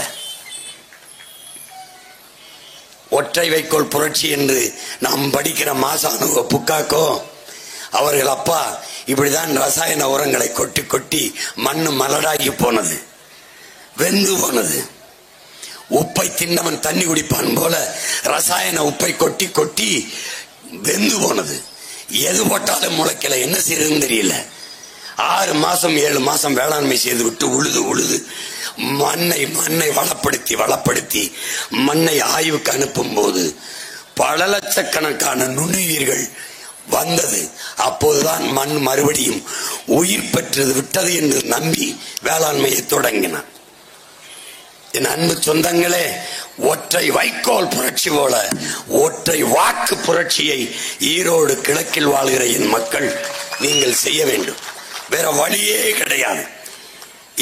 ஒற்றை வைக்கோல் புரட்சி என்று நாம் படிக்கிற மாசானுவ புக்காக்கோ அவர்கள் அப்பா இப்படிதான் ரசாயன உரங்களை கொட்டி கொட்டி மண்ணு மலடாகி போனது, வெந்து போனது. உப்பை தின்னவன் தண்ணி குடிப்பான் போல ரசாயன உப்பை கொட்டி கொட்டி வெந்து போனது. எது போட்டாலும் முளைக்கல, என்ன செய்யறதுன்னு தெரியல. 6 மாசம் 7 மாசம் வேளாண்மை செய்து விட்டு உழுது மண்ணை வளப்படுத்தி மண்ணை ஆய்வுக்கு அனுப்பும் போது பல லட்சக்கணக்கான நுண்ணுயிர்கள் வந்தது. அப்போதுதான் மண் மறுபடியும் உயிர் பெற்றது விட்டது என்று நம்பி வேளாண்மையை தொடங்கினார். என் அன்பு சொந்தங்களே, ஒற்றை வைக்கோல் புரட்சி போல ஒற்றை வாக்கு புரட்சியை ஈரோடு கிழக்கில் வாழ்கிற என் மக்கள் நீங்கள் செய்ய வேண்டும். வேற வழியே கிடையாது.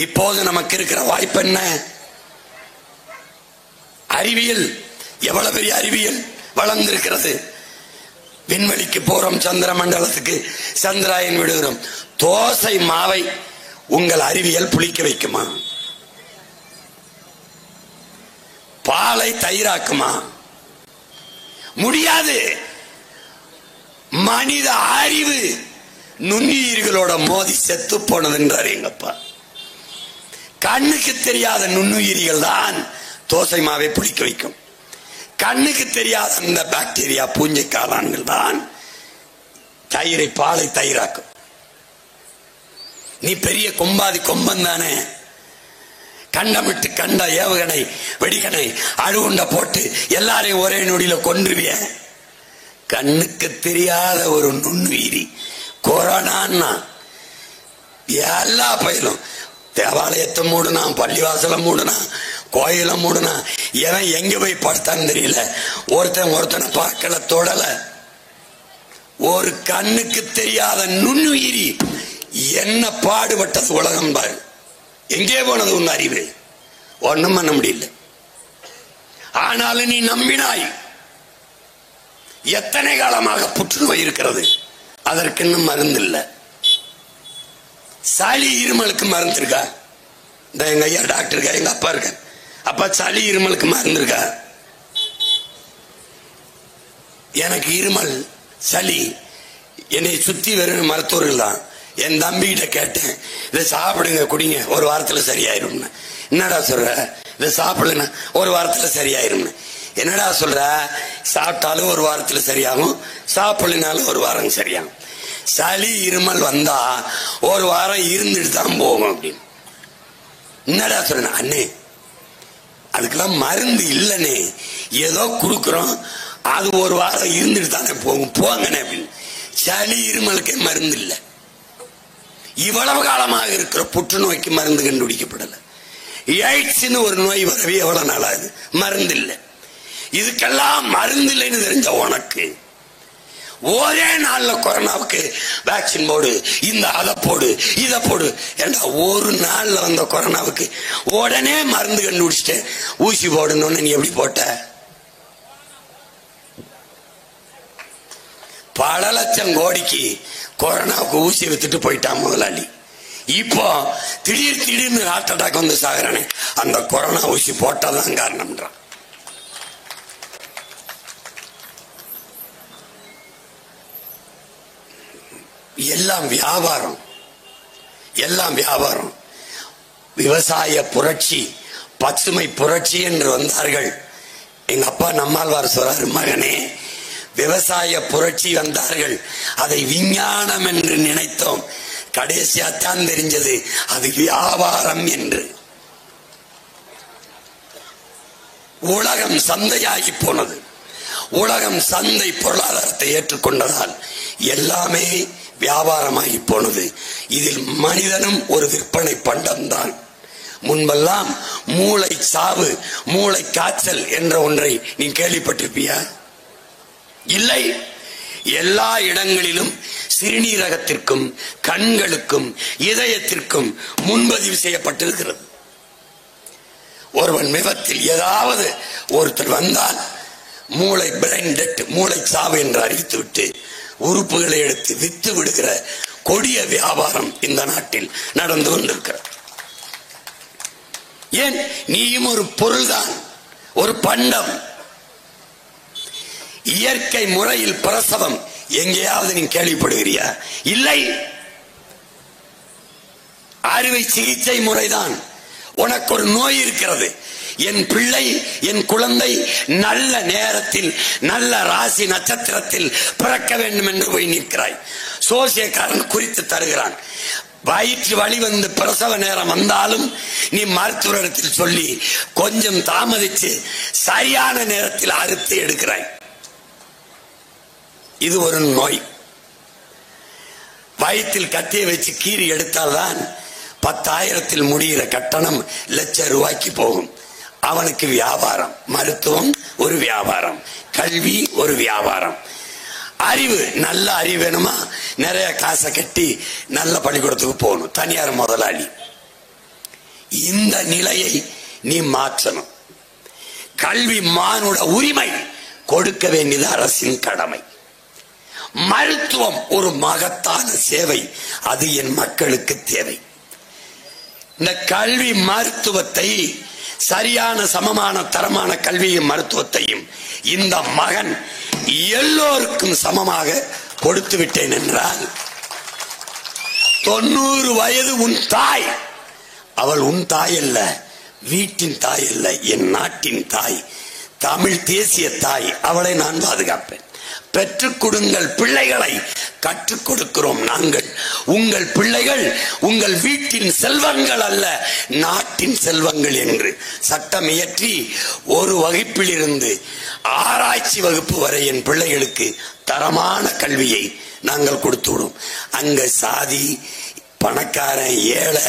இப்போது நமக்கு இருக்கிற வாய்ப்பு என்ன? அறிவியல் எவ்வளவு பெரிய அறிவியல் வளர்ந்திருக்கிறது. விண்வெளிக்கு போறோம், சந்திர மண்டலத்துக்கு சந்திராயன் விடுகிறோம். தோசை மாவை உங்கள் அறிவியல் புளிக்க வைக்குமா? பாலை தயிராக்குமா? முடியாது. மனித அறிவு நுண்ணுயிர்களோட மோதி செத்து போனது என்றார் எங்கப்பா. கண்ணுக்கு தெரியாத நுண்ணுயிரிகள் தான் தோசை மாவை புளிக்க வைக்கும். கண்ணுக்கு தெரியாத அந்த பாக்டீரியா பூஞ்சை காளான்கள் தான் பாலை தயிராக்கும். நீ பெரிய கொம்பாதி கொம்பன் தானே, கண்டமிட்டு கண்ட ஏவுகணை வெடிகணை அணுகுண்ட போட்டு எல்லாரையும் ஒரே நொடியில கொன்றுவிய. கண்ணுக்கு தெரியாத ஒரு நுண்ணுயிரி கொரோனா எல்லா பயிலும் தேவாலயத்தை மூடுனா, பள்ளிவாசலை மூடுனா, கோயில மூடுனா, எவன் எங்க போய் படுத்தான்னு தெரியல. ஒருத்தனை பார்க்கல, தொடல. ஒரு கண்ணுக்கு தெரியாத நுண்ணுயிரி என்ன பாடுபட்டது உலகம் பாரு. எங்கே போனது உன் அறிவு? ஒண்ணும் பண்ண முடியல. ஆனாலும் நீ நம்பினாய். எத்தனை காலமாக புற்றுநோய் இருக்கிறது, அதற்கு இன்னும் மருந்து இல்லை. சளி இருமலுக்கு மருந்து இருக்கா? எங்க ஐயா டாக்டர் இருக்கா, எங்க அப்பா இருக்க. அப்பா சளி இருமலுக்கு மருந்து இருக்கா? எனக்கு இருமல் சளி என்னை சுத்தி வெறும் மருத்துவர்கள் தான். என் தம்பி கிட்ட கேட்டேன், இதை சாப்பிடுங்க குடிங்க, ஒரு வாரத்துல சரியாயிரும். என்னடா சொல்ற? இதை சாப்பிடலன்னா ஒரு வாரத்துல சரியாயிரும். என்னடா சொல்ற? சாப்பிட்டாலும் ஒரு வாரத்துல சரியாகும், சாப்பிடலினாலும் ஒரு வாரம் சரியாகும். சளி இருமல் வந்தா ஒரு வாரம் இருந்துட்டு தான் போகும் அப்படின்னு. என்னடா சொல்ற? அண்ணே அதுக்கெல்லாம் மருந்து இல்லனே, ஏதோ குடுக்கிறோம், அது ஒரு வாரம் இருந்துட்டு தானே போகும், போங்கண்ணே அப்படின்னு. சளி இருமலுக்கு மருந்து இல்லை. இவ்வளவு காலமாக இருக்கிற புற்றுநோய்க்கு மருந்து கண்டுபிடிக்கப்படல. எய்ட்ஸ்னு ஒரு நோய் வரவே எவ்வளவு நாளாகுது, மருந்து இல்லை. இதுக்கெல்லாம் மருந்து இல்லைன்னு தெரிஞ்ச உனக்கு ஒரே நாள்ல கொரோனாவுக்கு வேக்சின் போடு, இந்த அதை போடு, இதை போடு. ஏண்டா ஒரு நாள்ல வந்த கொரோனாவுக்கு உடனே மருந்து கண்டுபிடிச்சிட்டு ஊசி போடணும்னு நீ எப்படி போட்ட? பல லட்சம் கோடிக்கு கொரோனாவுக்கு ஊசி வித்துட்டு போயிட்டான் முதலாளி. இப்போ திடீர்னு ஹார்ட் அட்டாக் வந்து சாகுறானே, அந்த கொரோனா ஊசி போட்டாதான் காரணம்ன்றான். எல்லாம் வியாபாரம், எல்லாம் வியாபாரம். விவசாய புரட்சி, பசுமை புரட்சி என்று வந்தார்கள். எங்க அப்பா நம்மாழ்வார் சொல்றாரு, மகனே விவசாய புரட்சி வந்தார்கள், அதை விஞ்ஞானம் என்று நினைத்தோம், கடைசியாத்தான் தெரிஞ்சது அது வியாபாரம் என்று. உலகம் சந்தையாகி போனது. உலகம் சந்தை பொருளாதாரத்தை ஏற்றுக்கொண்டதால் எல்லாமே வியாபாரமாகி போனது. இதில் மனிதனும் ஒரு விற்பனை பண்டம் தான். முன்பெல்லாம் மூளை சாவு, மூளை காய்ச்சல் என்ற ஒன்றை நீ கேள்விப்பட்டிருப்பியா? இல்லை. எல்லா இடங்களிலும் சிறுநீரகத்திற்கும் கண்களுக்கும் இதயத்திற்கும் முன்பதிவு செய்யப்பட்டிருக்கிறது. ஒருவன் விபத்தில் ஏதாவது ஒருத்தர் வந்தால் மூளை பிரெயின் டெட், மூளை சாவு என்று அறிவித்துவிட்டு உறுப்புகளை எடுத்து வித்து விடுகிற கொடிய வியாபாரம் இந்த நாட்டில் நடந்து கொண்டிருக்கிறது. ஏன்? நீயும் ஒரு பொருள்தான், ஒரு பண்டம். இயற்கை முறையில் பிரசவம் எங்கேயாவது நீ கேள்விப்படுகிறியா? இல்லை. அறுவை சிகிச்சை முறைதான். உனக்கு ஒரு நோய் இருக்கிறது, என் பிள்ளை என் குழந்தை நல்ல நேரத்தில் நல்ல ராசி நட்சத்திரத்தில் பிறக்க வேண்டும் என்று போய் நிற்கிறாய். சோசியக்காரன் குறித்து தருகிறான். வயிற்று வலி வந்து பிரசவ நேரம் வந்தாலும் நீ மருத்துவரிடத்தில் சொல்லி கொஞ்சம் தாமதித்து சரியான நேரத்தில் அறுத்து எடுக்கிறாய். இது ஒரு நோய். வயிற்றில் கத்தியை வச்சு கீறி எடுத்தால்தான் 10,000 முடிகிற கட்டணம் ₹1,00,000 போகும். அவனுக்கு வியாபாரம். மருத்துவம் ஒரு வியாபாரம், கல்வி ஒரு வியாபாரம். அறிவு, நல்ல அறிவு வேணுமா, நிறைய காசை கட்டி நல்ல பள்ளிக்கூடத்துக்கு போகணும், தனியார் முதலாளி. இந்த நிலையை நீ மாற்றணும். கல்வி மானுட உரிமை, கொடுக்க வேண்டியது அரசின் கடமை. மருத்துவம் ஒரு மகத்தான சேவை, அது என் மக்களுக்கு தேவை. இந்த கல்வி மருத்துவத்தை, சரியான சமமான தரமான கல்வியும் மருத்துவத்தையும் இந்த மகன் எல்லோருக்கும் சமமாக கொடுத்து விட்டேன் என்றால் 90 வயது உன் தாய், அவள் உன் தாய் அல்ல, வீட்டின் தாய் அல்ல, என் நாட்டின் தாய், தமிழ் தேசிய தாய். அவளை நான் பாதுகாப்பேன். பெற்றுக் கொடுங்கள் பிள்ளைகளை, கற்றுக் கொடுக்கிறோம் நாங்கள். உங்கள் பிள்ளைகள் உங்கள் வீட்டின் செல்வங்கள் அல்ல, நாட்டின் செல்வங்கள் என்று சட்டம் இயற்றி ஒரு வகுப்பில் இருந்து ஆராய்ச்சி வகுப்பு வரை என் பிள்ளைகளுக்கு தரமான கல்வியை நாங்கள் கொடுத்து விடும். அங்க சாதி, பணக்காரன், ஏழை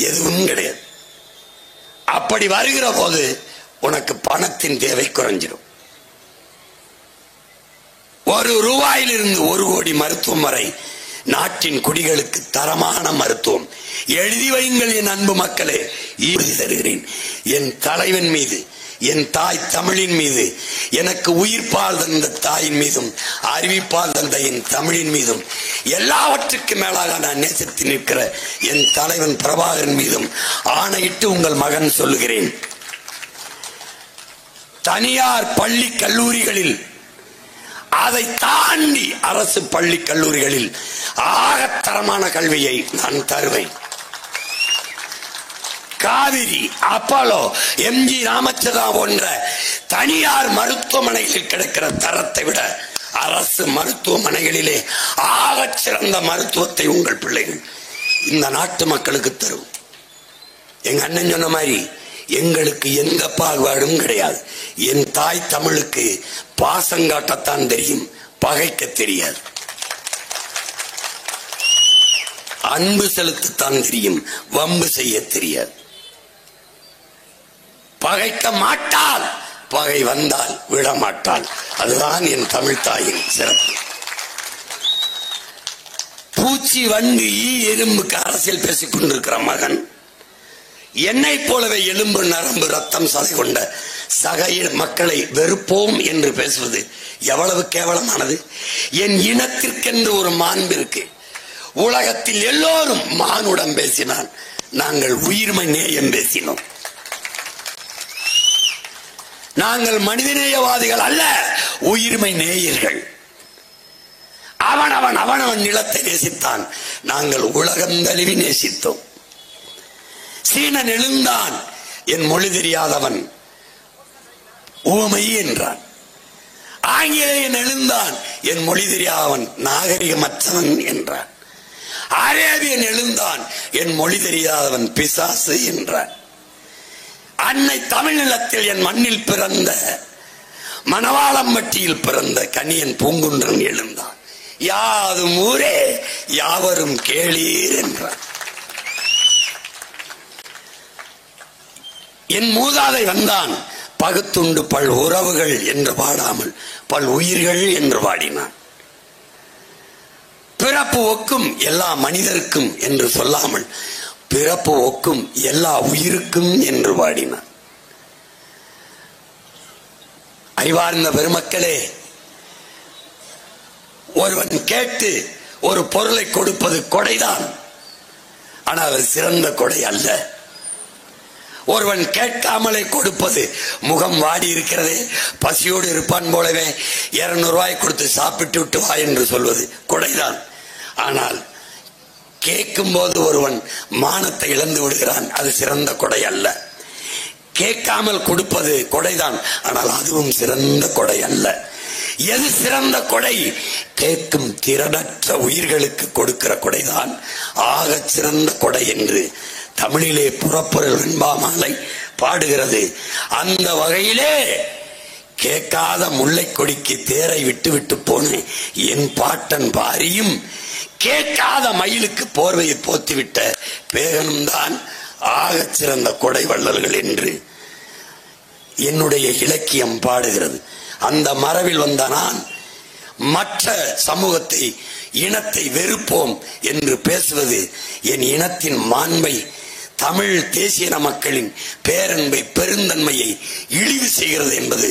எதுவும் கிடையாது. அப்படி வருகிற போது உனக்கு பணத்தின் தேவை குறைஞ்சிடும். ₹1 1 கோடி மருத்துவம் வரை நாட்டின் குடிகளுக்கு தரமான மருத்துவம். எழுதி வையுங்கள் என் அன்பு மக்களே. எழுதி தருகிறேன். என் தலைவன் மீது, என் தாய் தமிழின் மீது, எனக்கு உயிர்ப்பால் தந்த தாயின் மீதும் அறிவிப்பால் தந்த என் தமிழின் மீதும் எல்லாவற்றுக்கு மேலாக நான் நேசித்து நிற்கிற என் தலைவன் பிரபாகரன் மீதும் ஆணையிட்டு உங்கள் மகன் சொல்லுகிறேன். தனியார் பள்ளி கல்லூரிகளில், அதை தாண்டி அரசு பள்ளி கல்லூரிகளில் ஆகத்தரமான கல்வியை நான் தருவேன். காவிரி, அப்போலோ, எம்ஜி ராமச்சந்திரா போன்ற தனியார் மருத்துவமனைகளில் கிடைக்கிற தரத்தை விட அரசு மருத்துவமனைகளிலே ஆகச் சிறந்த மருத்துவத்தை உங்கள் பிள்ளைகள் இந்த நாட்டு மக்களுக்கு தரும். எங்க அண்ணன் சொன்ன மாதிரி எங்களுக்கு எந்த பாகுபாடும் கிடையாது. என் தாய் தமிழுக்கு பாசங்காட்டத்தான் தெரியும், பகைக்க தெரியாது. அன்பு செலுத்தத்தான் தெரியும், வம்பு செய்ய தெரியாது. பகைக்க மாட்டாள், பகை வந்தால் விடமாட்டாள். அதுதான் என் தமிழ் தாயின் சிறப்பு. பூச்சி, வண்டு, ஈ, எறும்புக்கு அரசியல் பேசிக் கொண்டிருக்கிற மகன் என்னை போலவே எலும்பு, நரம்பு, ரத்தம், சதை கொண்ட சக மக்களை வெறுப்போம் என்று பேசுவது எவ்வளவு கேவலமானது. என் இனத்திற்கென்று ஒரு மாண்பு இருக்கு. உலகத்தில் எல்லோரும் மானுடம் பேசினான், நாங்கள் உயிர்மை நேயம் பேசினோம். நாங்கள் மனிதநேயவாதிகள் அல்ல, உயிர்மை நேயர்கள். அவனவன் நிலத்தை நேசித்தான், நாங்கள் உலகம் தழுவி நேசித்தோம். சீனன் எழுந்தான், என் மொழி தெரியாதவன் ஊமை என்றான். ஆங்கிலேயன் எழுந்தான், என் மொழி தெரியாதவன் நாகரிகமற்றவன் என்றான். அரேபியன் எழுந்தான், என் மொழி தெரியாதவன் பிசாசு என்றான். அன்னை தமிழ்நிலத்தில் என் மண்ணில் பிறந்த, மணவாளம்பட்டியில் பிறந்த கனியன் பூங்குன்றன் எழுந்தான், யாதும் ஊரே யாவரும் கேளீர் என்றான். என் மூதாதை வந்தான், பகுத்துண்டு பல் உறவுகள் என்று பாடாமல் பல் உயிர்கள் என்று பாடினான். பிறப்பு ஒக்கும் எல்லா மனிதருக்கும் என்று சொல்லாமல் பிறப்பு ஒக்கும் எல்லா உயிருக்கும் என்று பாடினான். அறிவார்ந்த பெருமக்களே, ஒருவன் கேட்டு ஒரு பொருளை கொடுப்பது கொடைதான், ஆனால் அது சிறந்த கொடை அல்ல. ஒருவன் கேட்காமலே கொடுப்பது, முகம் வாடி இருக்கிறதே, பசியோடு இருப்பான் போலவே 200 ரூபாய் கொடுத்து சாப்பிட்டு விட்டு வா என்று சொல்வது கொடைதான். ஆனால் கேட்கும் போது ஒருவன் மானத்தை இழந்து விடுகிறான், அது சிறந்த கொடை அல்ல. கேட்காமல் கொடுப்பது கொடைதான், ஆனால் அதுவும் சிறந்த கொடை அல்ல. எது சிறந்த கொடை? கேட்கும் திறனற்ற உயிர்களுக்கு கொடுக்கிற கொடைதான் ஆக சிறந்த கொடை என்று தமிழிலே புறப்பொருள் வெண்பாமாலை பாடுகிறது. அந்த வகையிலே கேட்காத முல்லை கொடிக்கு தேரை விட்டு விட்டு போன என் பாட்டன் பாரியும் கேட்காத மயிலுக்கு போர்வையை போத்திவிட்ட பேகனும் தான் ஆக சிறந்த கொடை வள்ளல்கள் என்று என்னுடைய இலக்கியம் பாடுகிறது. அந்த மரபில் வந்த நான் மற்ற சமூகத்தை இனத்தை வெறுப்போம் என்று பேசுவது என் இனத்தின் மாண்பை, தமிழ் தேசிய மக்களின் பேரன்பை, பெருந்தன்மையை இழிவு செய்கிறது என்பது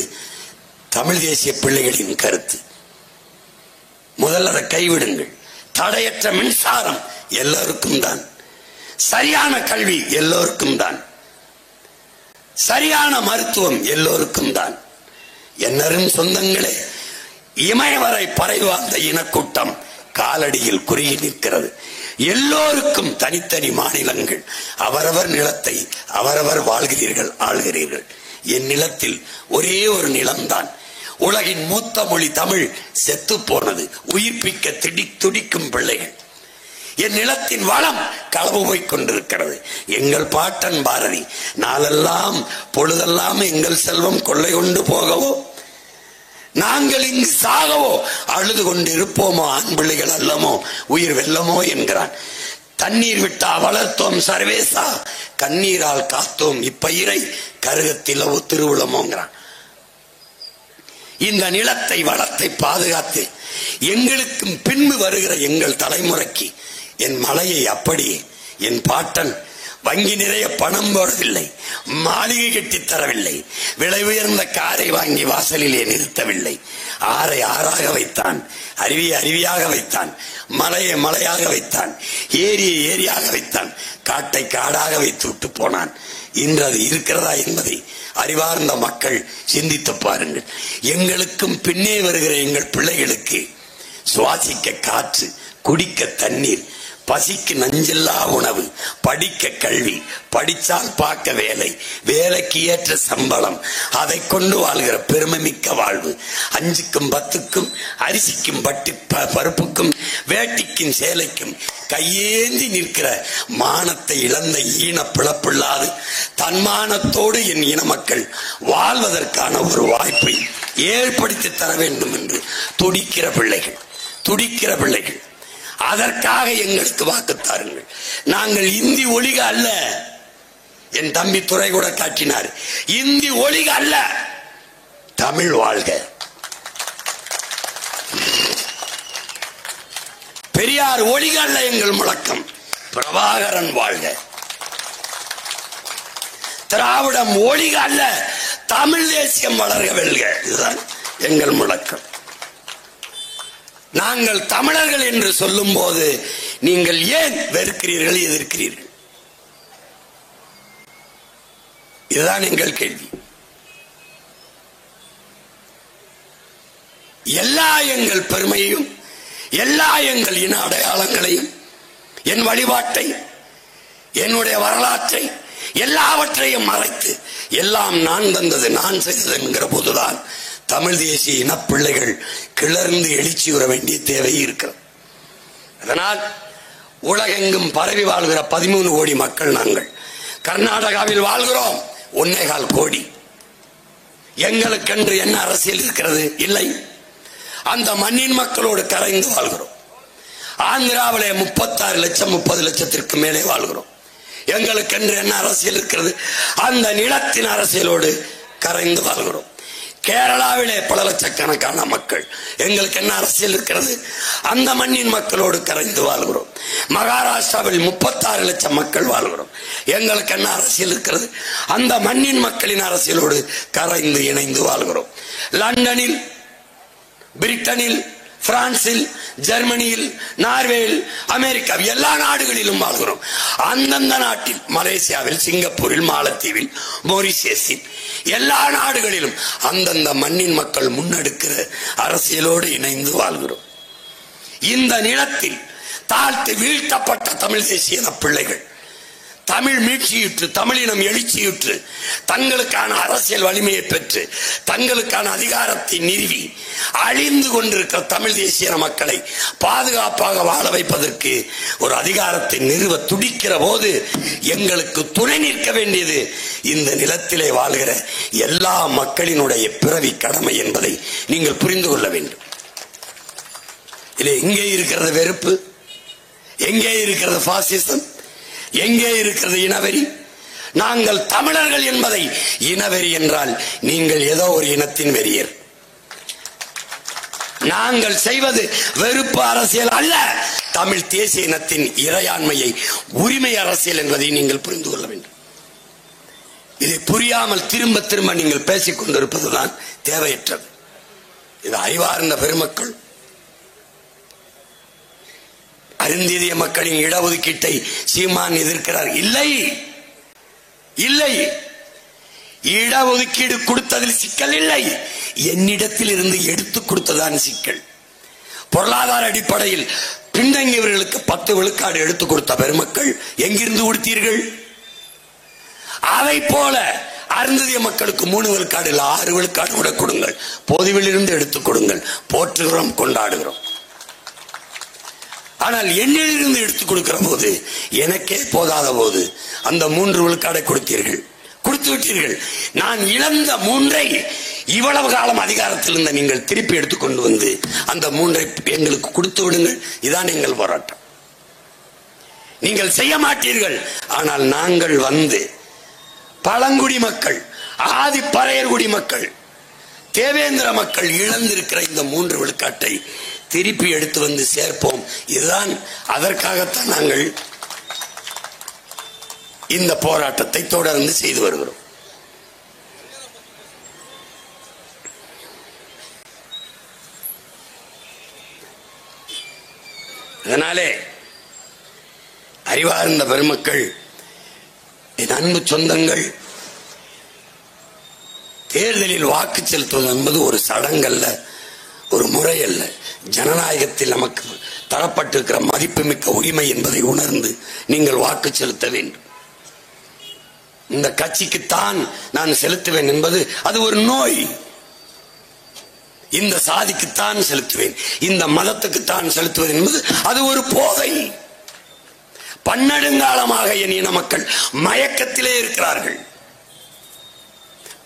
தமிழ் தேசிய பிள்ளைகளின் கருத்து. முதல்ல அதை கைவிடுங்கள். தடையற்ற மின்சாரம் எல்லோருக்கும் தான், சரியான கல்வி எல்லோருக்கும் தான், சரியான மருத்துவம் எல்லோருக்கும் தான். என்னரும் சொந்தங்களே, இமயவரை பறைவார்ந்த இனக்கூட்டம் காலடியில் குறுகி நிற்கிறது. எல்லோருக்கும் தனித்தனி மாநிலங்கள், அவரவர் நிலத்தை அவரவர் வாழ்கிறீர்கள், ஆள்கிறீர்கள். என் நிலத்தில் ஒரே ஒரு நிலம்தான். உலகின் மூத்த மொழி தமிழ் செத்து போனது. உயிர்ப்பிக்க துடிக்கும் பிள்ளைகள். என் நிலத்தின் வளம் களவு போய் கொண்டிருக்கிறது. எங்கள் பாட்டன் பாரதி நாளெல்லாம் பொழுதெல்லாம் எங்கள் செல்வம் கொள்ளை கொண்டு போகவோ, நாங்கள் இங்கு சாகவோ, அழுது கொண்டு இருப்போமோ, ஆண் பிள்ளைகள் அல்லமோ, உயிர் வெல்லமோ என்கிறான். தண்ணீர் விட்டா வளர்த்தோம் சர்வேசா, கண்ணீரால் காத்தோம் இப்பயிரை, கருகத்திலோ திருவுளமோங்கிறான். இந்த நிலத்தை வளத்தை பாதுகாத்து எங்களுக்கும் பின்பு வருகிற எங்கள் தலைமுறைக்கு என் மலையை அப்படியே என் பாட்டன் வங்கி நிறைய பணம் போடவில்லை, மாளிகை கட்டி தரவில்லை, விலை உயர்ந்த காரை வாங்கி வாசலிலே நிறுத்தவில்லை. ஆறை ஆறாக வைத்தான், அருவியை அருவியாக வைத்தான், மலையை மலையாக வைத்தான், ஏரியை ஏரியாக வைத்தான், காட்டை காடாக வைத்து விட்டு போனான். இன்று அது இருக்கிறதா என்பதை அறிவார்ந்த மக்கள் சிந்தித்து பாருங்கள். எங்களுக்கும் பின்னே வருகிற எங்கள் பிள்ளைகளுக்கு சுவாசிக்க காற்று, குடிக்க தண்ணீர், பசிக்கு நஞ்சில்லா உணவு, படிக்க கல்வி, படித்தால் பார்க்க வேலை, வேலைக்கு ஏற்ற சம்பளம், அதை கொண்டு வாழ்கிற பெருமை மிக்க வாழ்வு, 5க்கும் 10க்கும் அரிசிக்கும் பருப்புக்கும் வேட்டிக்கும் சேலைக்கும் கையேந்தி நிற்கிற மானத்தை இழந்த ஈன பிளப்பில்லாது தன்மானத்தோடு என் இன மக்கள் வாழ்வதற்கான ஒரு வாய்ப்பை ஏற்படுத்தி தர வேண்டும் என்று துடிக்கிற பிள்ளைகள். அதற்காக எங்களுக்கு வாக்கு தாருங்கள். நாங்கள் இந்தி ஒழிக அல்ல. என் தம்பி துறை கூட காட்டினார். இந்தி ஒழிக அல்ல, தமிழ் வாழ்க. பெரியார் ஒழிக அல்ல எங்கள் முழக்கம், பிரபாகரன் வாழ்க. திராவிடம் ஒழிக அல்ல, தமிழ் தேசியம் வளர்க வெல்க. இதுதான் எங்கள் முழக்கம். நாங்கள் தமிழர்கள் என்று சொல்லும் போது நீங்கள் ஏன் வெறுக்கிறீர்கள், எதிர்க்கிறீர்கள்? இதுதான் எங்கள் கேள்வி. எல்லா எங்கள் பெருமையையும், எல்லா எங்கள் இன அடையாளங்களையும், என் வழிபாட்டை, என்னுடைய வரலாற்றை, எல்லாவற்றையும் மறைத்து எல்லாம் நான் தந்தது, நான் செய்தது என்கிற போதுதான் தமிழ் தேசிய இனப்பிள்ளைகள் கிளர்ந்து எழுச்சியுற வேண்டிய தேவை இருக்கிறது. அதனால் உலகெங்கும் பரவி வாழ்கிற 13 கோடி மக்கள் நாங்கள். கர்நாடகாவில் வாழ்கிறோம் 1.25 கோடி. எங்களுக்கென்று என்ன அரசியல் இருக்கிறது? இல்லை. அந்த மண்ணின் மக்களோடு கரைந்து வாழ்கிறோம். ஆந்திராவிலே 36 லட்சம் 30 லட்சத்திற்கு மேலே வாழ்கிறோம். எங்களுக்கென்று என்ன அரசியல் இருக்கிறது? அந்த நிலத்தின் அரசியலோடு கரைந்து வாழ்கிறோம். கேரளாவிலே பல லட்சக்கணக்கான மக்கள். எங்களுக்கு என்ன அரசியல் இருக்கிறது? அந்த மண்ணின் மக்களோடு கரைந்து வாழ்கிறோம். மகாராஷ்டிராவில் 36 லட்சம் மக்கள் வாழ்கிறோம். எங்களுக்கு என்ன அரசியல் இருக்கிறது? அந்த மண்ணின் மக்களின் அரசியலோடு கரைந்து இணைந்து வாழ்கிறோம். லண்டனில், பிரிட்டனில், பிரான்சில், ஜெர்மனியில், நார்வேயில், அமெரிக்கா, எல்லா நாடுகளிலும் வாழ்கிறோம். அந்தந்த நாட்டில், மலேசியாவில், சிங்கப்பூரில், மாலத்தீவில், மொரிஷியஸில், எல்லா நாடுகளிலும் அந்தந்த மண்ணின் மக்கள் முன்னெடுக்கிற அரசியலோடு இணைந்து வாழ்கிறோம். இந்த நிலத்தில் தாழ்த்து வீழ்த்தப்பட்ட தமிழ் தேசிய பிள்ளைகள் தமிழ் மீட்சியுற்று, தமிழினம் எழுச்சியுற்று, தங்களுக்கான அரசியல் வலிமையை பெற்று, தங்களுக்கான அதிகாரத்தை நிறுவி அழிந்து கொண்டிருக்கிற தமிழ் தேசிய மக்களை பாதுகாப்பாக வாழ வைப்பதற்கு ஒரு அதிகாரத்தை நிறுவ துடிக்கிற போது எங்களுக்கு துணை நிற்க வேண்டியது இந்த நிலத்திலே வாழ்கிற எல்லா மக்களினுடைய பிறவி கடமை என்பதை நீங்கள் புரிந்து கொள்ள வேண்டும். இதில் எங்கே இருக்கிறது வெறுப்பு, எங்கே இருக்கிறது பாசிசம், எங்கே இருக்கிறது இனவெறி? நாங்கள் தமிழர்கள் என்பதை இனவெறி என்றால் நீங்கள் ஏதோ ஒரு இனத்தின் வெறியர். நாங்கள் செய்வது வெறுப்பு அரசியல் அல்ல, தமிழ் தேசிய இனத்தின் இறையாண்மையை உரிமை அரசியல் என்பதை நீங்கள் புரிந்து கொள்ள வேண்டும். இதை புரியாமல் திரும்ப திரும்ப நீங்கள் பேசிக் கொண்டிருப்பதுதான் தேவையற்றது. இது அறிவார்ந்த பெருமக்கள் அருந்ததிய மக்களின் இடஒதுக்கீட்டை சீமான் எதிர்க்கிறார். இல்லை இல்லை, இடஒதுக்கீடு கொடுத்ததில் சிக்கல் இல்லை, என்னிடத்தில் இருந்து எடுத்து கொடுத்ததான் சிக்கல். பொருளாதார அடிப்படையில் பின்தங்கியவர்களுக்கு 10 விழுக்காடு எடுத்துக் கொடுத்த பெருமக்கள் எங்கிருந்து கொடுத்தீர்கள்? அதை போல அருந்ததிய மக்களுக்கு 3 விழுக்காடு இல்ல 6 விழுக்காடு கூட கொடுங்கள், பொதுவில் இருந்து எடுத்துக் கொடுங்கள், போற்றுகிறோம், கொண்டாடுகிறோம். ஆனால் என்னிலிருந்து எடுத்துக் கொடுக்கிற போது எனக்கே போதாத போது அந்த 3 விழுக்காடை கொடுத்தீர்கள், கொடுத்து விட்டீர்கள். நான் இழந்த 3ஐ இவ்வளவு காலம் அதிகாரத்தில் இருந்த நீங்கள் திருப்பி எடுத்துக் கொண்டு வந்து அந்த 3ஐ எங்களுக்கு கொடுத்து விடுங்கள். இதான் எங்கள் போராட்டம். நீங்கள் செய்ய மாட்டீர்கள். ஆனால் நாங்கள் வந்து பழங்குடி மக்கள், ஆதிப்பறையர்குடி மக்கள், தேவேந்திர மக்கள் இழந்திருக்கிற இந்த 3 விழுக்காட்டை திருப்பி எடுத்து வந்து சேர்ப்போம். இதுதான், அதற்காகத்தான் நாங்கள் இந்த போராட்டத்தை தொடர்ந்து செய்து வருகிறோம். அதனாலே அறிவார்ந்த பெருமக்கள், என் அன்பு சொந்தங்கள், தேர்தலில் வாக்கு செலுத்துவது என்பது ஒரு சடங்கல்ல, ஒரு முறை அல்ல. ஜனநாயகத்தில் நமக்கு தரப்பட்டிருக்கிற மதிப்புமிக்க உரிமை என்பதை உணர்ந்து நீங்கள் வாக்கு செலுத்த வேண்டும். இந்த கட்சிக்குத்தான் நான் செலுத்துவேன் என்பது அது ஒரு நோய். இந்த சாதிக்குத்தான் செலுத்துவேன், இந்த மதத்துக்குத்தான் செலுத்துவேன் என்பது அது ஒரு போதை. பன்னெடுங்காலமாக என் இன மக்கள் மயக்கத்திலே இருக்கிறார்கள்.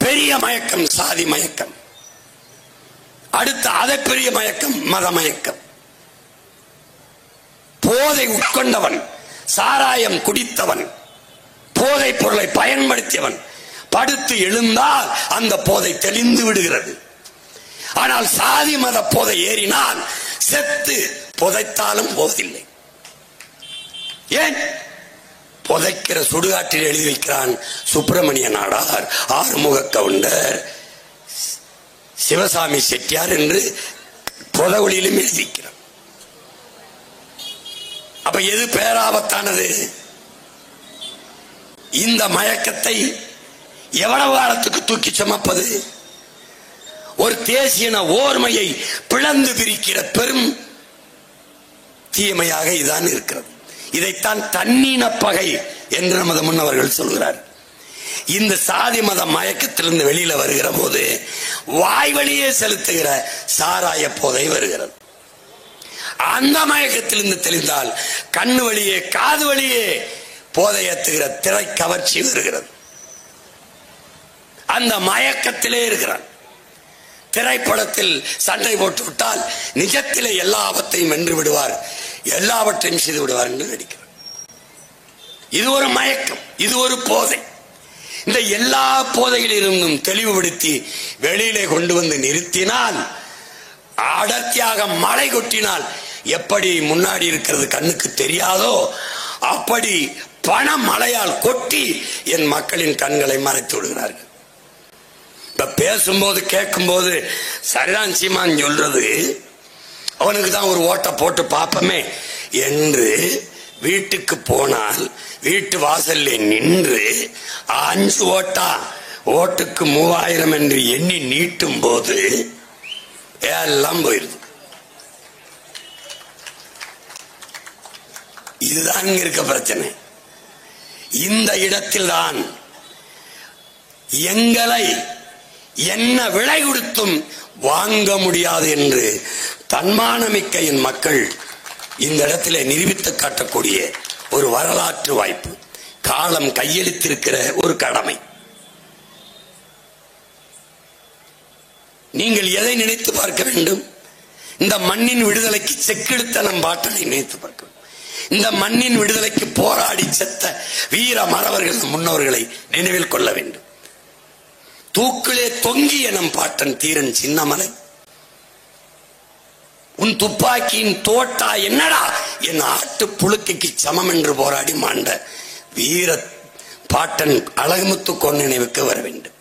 பெரிய மயக்கம் சாதி மயக்கம், அடுத்து அதை பெரிய மயக்கம் மத மயக்கம். போதை உட்கொண்டவன், சாராயம் குடித்தவன், போதை பொருளை பயன்படுத்தியவன் படுத்து எழுந்தால் அந்த போதை தெளிந்து விடுகிறது. ஆனால் சாதி மத போதை ஏறினால் செத்து புதைத்தாலும் போவதில்லை. ஏன்? புதைக்கிற சுடுகாட்டில் எழுதி வைக்கிறான் சுப்பிரமணிய நாடார், ஆறுமுக கவுண்டர், சிவசாமி செட்டியார் என்று புதவொளியிலும் எழுதிக்கிறார். அப்ப எது பேராபத்தானது? இந்த மயக்கத்தை எவ்வளவு காலத்துக்கு தூக்கி சுமப்பது? ஒரு தேசியன ஓர்மையை பிளந்து பிரிக்கிற பெரும் தீமையாக இதான் இருக்கிறது. இதைத்தான் தன்னின பகை என்று நமது முன்னவர்கள் சொல்கிறார். இந்த சாதி மத மயக்கத்திலிருந்து வெளியில வருகிற போது வாய் வழியே செலுத்துகிற சாராய போதை வருகிறது. அந்த மயக்கத்திலிருந்து தெளிந்தால் கண்ணு வழியே காது வழியே போதை ஏற்றுகிற திரை கவர்ச்சி வருகிறது. அந்த மயக்கத்திலே இருக்கிறான். திரைப்படத்தில் சண்டை போட்டு விட்டால் நிஜத்திலே எல்லாவற்றையும் வென்று விடுவார், எல்லாவற்றையும் செய்து விடுவார் என்று நடிக்கிறார். இது ஒரு மயக்கம், இது ஒரு போதை. இந்த எல்லா போதைகளிலிருந்தும் தெளிவுபடுத்தி வெளியிலே கொண்டு வந்து நிறுத்தினால், அடர்த்தியாக மழை கொட்டினால் எப்படி முன்னாடி இருக்கிறது கண்ணுக்கு தெரியாதோ அப்படி பண மழையால் கொட்டி என் மக்களின் கண்களை மறைத்து விடுகிறார்கள். இப்ப பேசும்போது கேட்கும்போது சரிதான் சீமான் சொல்றது, அவனுக்கு தான் ஒரு ஓட்டை போட்டு பார்ப்போமே என்று வீட்டுக்கு போனால் வீட்டு வாசல்ல நின்று 5 ஓட்டா, ஓட்டுக்கு 3000 என்று எண்ணி நீட்டும் போது எல்லாம் போயிருது. இதுதான் இருக்க பிரச்சனை. இந்த இடத்தில்தான் எங்களை என்ன விலை கொடுத்தும் வாங்க முடியாது என்று தன்மானமிக்க என் மக்கள் இந்த இடத்திலே நிரூபித்து காட்டக்கூடிய ஒரு வரலாற்று வாய்ப்பு. காலம் கையெழுத்திருக்கிற ஒரு கடமை. நீங்கள் எதை நினைத்து பார்க்க வேண்டும்? இந்த மண்ணின் விடுதலைக்கு செக்கெடுத்த நம் பாட்டனை நினைத்து பார்க்க வேண்டும். இந்த மண்ணின் விடுதலைக்கு போராடி செத்த வீர மறவர்கள் முன்னோர்களை நினைவில் கொள்ள வேண்டும். தூக்கிலே தொங்கிய நம் பாட்டன் தீரன் சின்னமலை, உன் துப்பாக்கியின் தோட்டா என்னடா என் ஆட்டு புழுக்கைக்கு சமம் என்று போராடி மாண்ட வீர பாட்டன் அழகுமுத்து கொன் நினைவுக்கு வர வேண்டும்.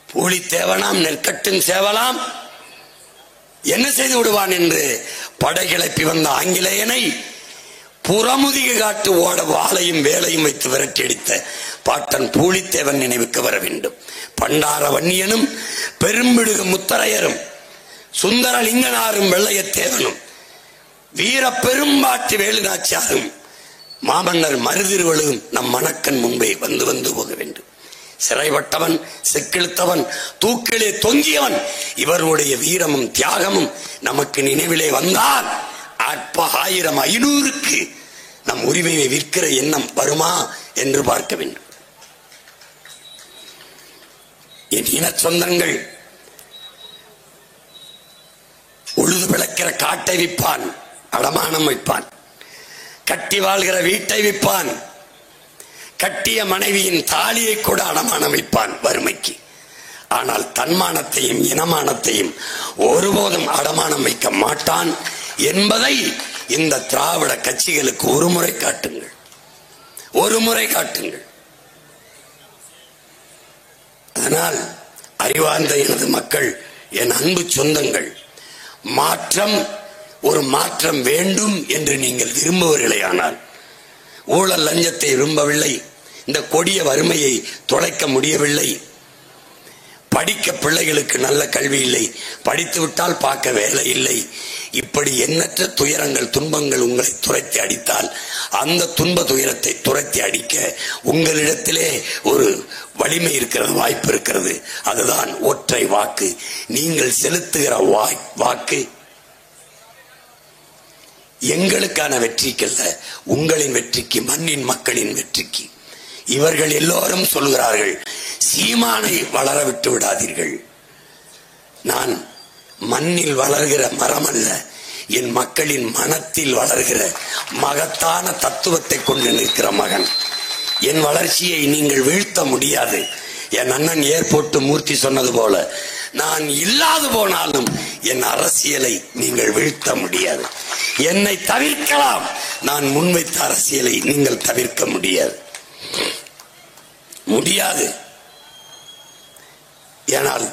பூலி தேவனாம் நெற்கட்டும் சேவலாம் என்ன செய்து விடுவான் என்று படை கிளப்பி வந்த ஆங்கிலேயனை புறமுதுகு காட்டு ஓட வாளையும் வேலையும் வைத்து விரட்டியடித்த பாட்டன் பூலித்தேவன் நினைவுக்கு வர வேண்டும். பண்டார வன்னியனும் பெரும்பிடுகு முத்தரையரும் சுந்தரலிங்கனாரும் வெள்ளையத்தேவனும் வீர பெரும்பாட்டு வேலுநாச்சியாரும் மாமன்னர் மருதிருவழும் நம் மணக்கன் முன்பே வந்து வந்து போக வேண்டும். சிறைப்பட்டவன், செக்கிழுத்தவன், தூக்கிலே தொங்கியவன், இவருடைய வீரமும் தியாகமும் நமக்கு நினைவிலே வந்தால் அற்ப 1000 500க்கு நம் உரிமையை விற்கிற எண்ணம் வருமா என்று பார்க்க வேண்டும். என் இன சொந்தங்கள் உழுது பிளக்கிற காட்டை விற்பான், அடமானம் வைப்பான். கட்டி வாழ்கிற வீட்டை விற்பான், கட்டிய மனைவியின் தாலியை கூட அடமானம் வைப்பான் வறுமைக்கு. ஆனால் தன்மானத்தையும் இனமானத்தையும் ஒருபோதும் அடமானம் வைக்க மாட்டான் என்பதை இந்த திராவிட கட்சிகளுக்கு ஒருமுறை காட்டுங்கள், ஒருமுறை காட்டுங்கள். அதனால் அறிவார்ந்த எனது மக்கள், என் அன்பு சொந்தங்கள், மாற்றம், ஒரு மாற்றம் வேண்டும் என்று நீங்கள் விரும்புவீர்களேயானால், ஊழல் லஞ்சத்தை விரும்பவில்லை, இந்த கொடிய வறுமையை தொலைக்க முடியவில்லை, படிக்க பிள்ளைகளுக்கு நல்ல கல்வி இல்லை, படித்து விட்டால் பார்க்க வேலை இல்லை, இப்படி எண்ணற்ற துயரங்கள் துன்பங்கள் உங்களை துரத்தி அடித்தால் அந்த துன்ப துயரத்தை துரத்தி அடிக்க உங்களிடத்திலே ஒரு வலிமை இருக்கிறது, வாய்ப்பு இருக்கிறது. அதுதான் ஒற்றை வாக்கு. நீங்கள் செலுத்துகிற வாக்கு எங்களுக்கான வெற்றிக்கல்ல, உங்களின் வெற்றிக்கு, மண்ணின் மக்களின் வெற்றிக்கு. இவர்கள் எல்லோரும் சொல்கிறார்கள், சீமானை வளர விட்டு விடாதீர்கள். நான் மண்ணில் வளர்கிற மரம் அல்ல, என் மக்களின் மனத்தில் வளர்கிற மகத்தான தத்துவத்தை கொண்டு நிற்கிற மகன். என் வளர்ச்சியை நீங்கள் வீழ்த்த முடியாது. என் அண்ணன் ஏர்போர்ட் மூர்த்தி சொன்னது போல, நான் இல்லாது போனாலும் என் அரசியலை நீங்கள் வீழ்த்த முடியாது. என்னை தவிர்க்கலாம், நான் முன்வைத்த அரசியலை நீங்கள் தவிர்க்க முடியாது, முடியாது. ஏனால்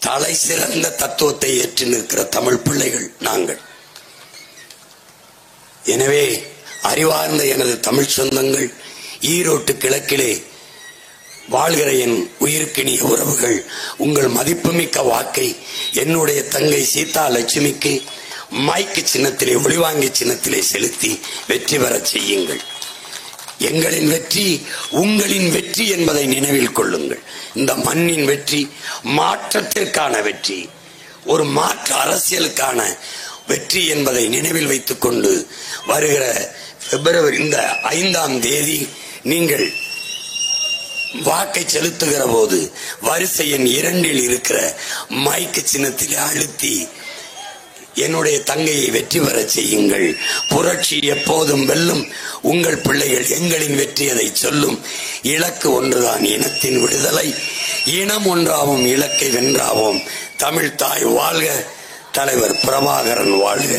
தலை சிறந்த தத்துவத்தை ஏற்றி நிற்கிற தமிழ் பிள்ளைகள் நாங்கள். எனவே அறிவார்ந்த எனது தமிழ் சொந்தங்கள், ஈரோட்டு கிழக்கிலே வாழ்கிற என் உயிருக்கினிய உறவுகள், உங்கள் மதிப்புமிக்க வாக்கை என்னுடைய தங்கை சீதா லட்சுமிக்கு மைக்கு சின்னத்திலே, ஒளிவாங்கி சின்னத்திலே செலுத்தி வெற்றி பெற செய்யுங்கள். எங்களின் வெற்றி உங்களின் வெற்றி என்பதை நினைவில் கொள்ளுங்கள். இந்த மண்ணின் வெற்றி மாற்றத்திற்கான வெற்றி, ஒரு மாற்று அரசியலுக்கான வெற்றி என்பதை நினைவில் வைத்துக் கொண்டு வருகிற பிப்ரவரி இந்த 5ஆம் தேதி நீங்கள் வாக்கை செலுத்துகிற போது வரிசை எண் 2இல் இருக்கிற மைக்கு சின்னத்திலே அழுத்தி என்னுடைய தங்கையை வெற்றி பெற செய்யுங்கள். புரட்சி எப்போதும் வெல்லும். உங்கள் பிள்ளைகள் எங்களின் வெற்றி அதை சொல்லும். இலக்கு ஒன்றுதான், இனத்தின் விடுதலை. இனம் ஒன்றாவும் இலக்கை வென்றாவோம். தமிழ் தாய் வாழ்க, தலைவர் பிரபாகரன் வாழ்க.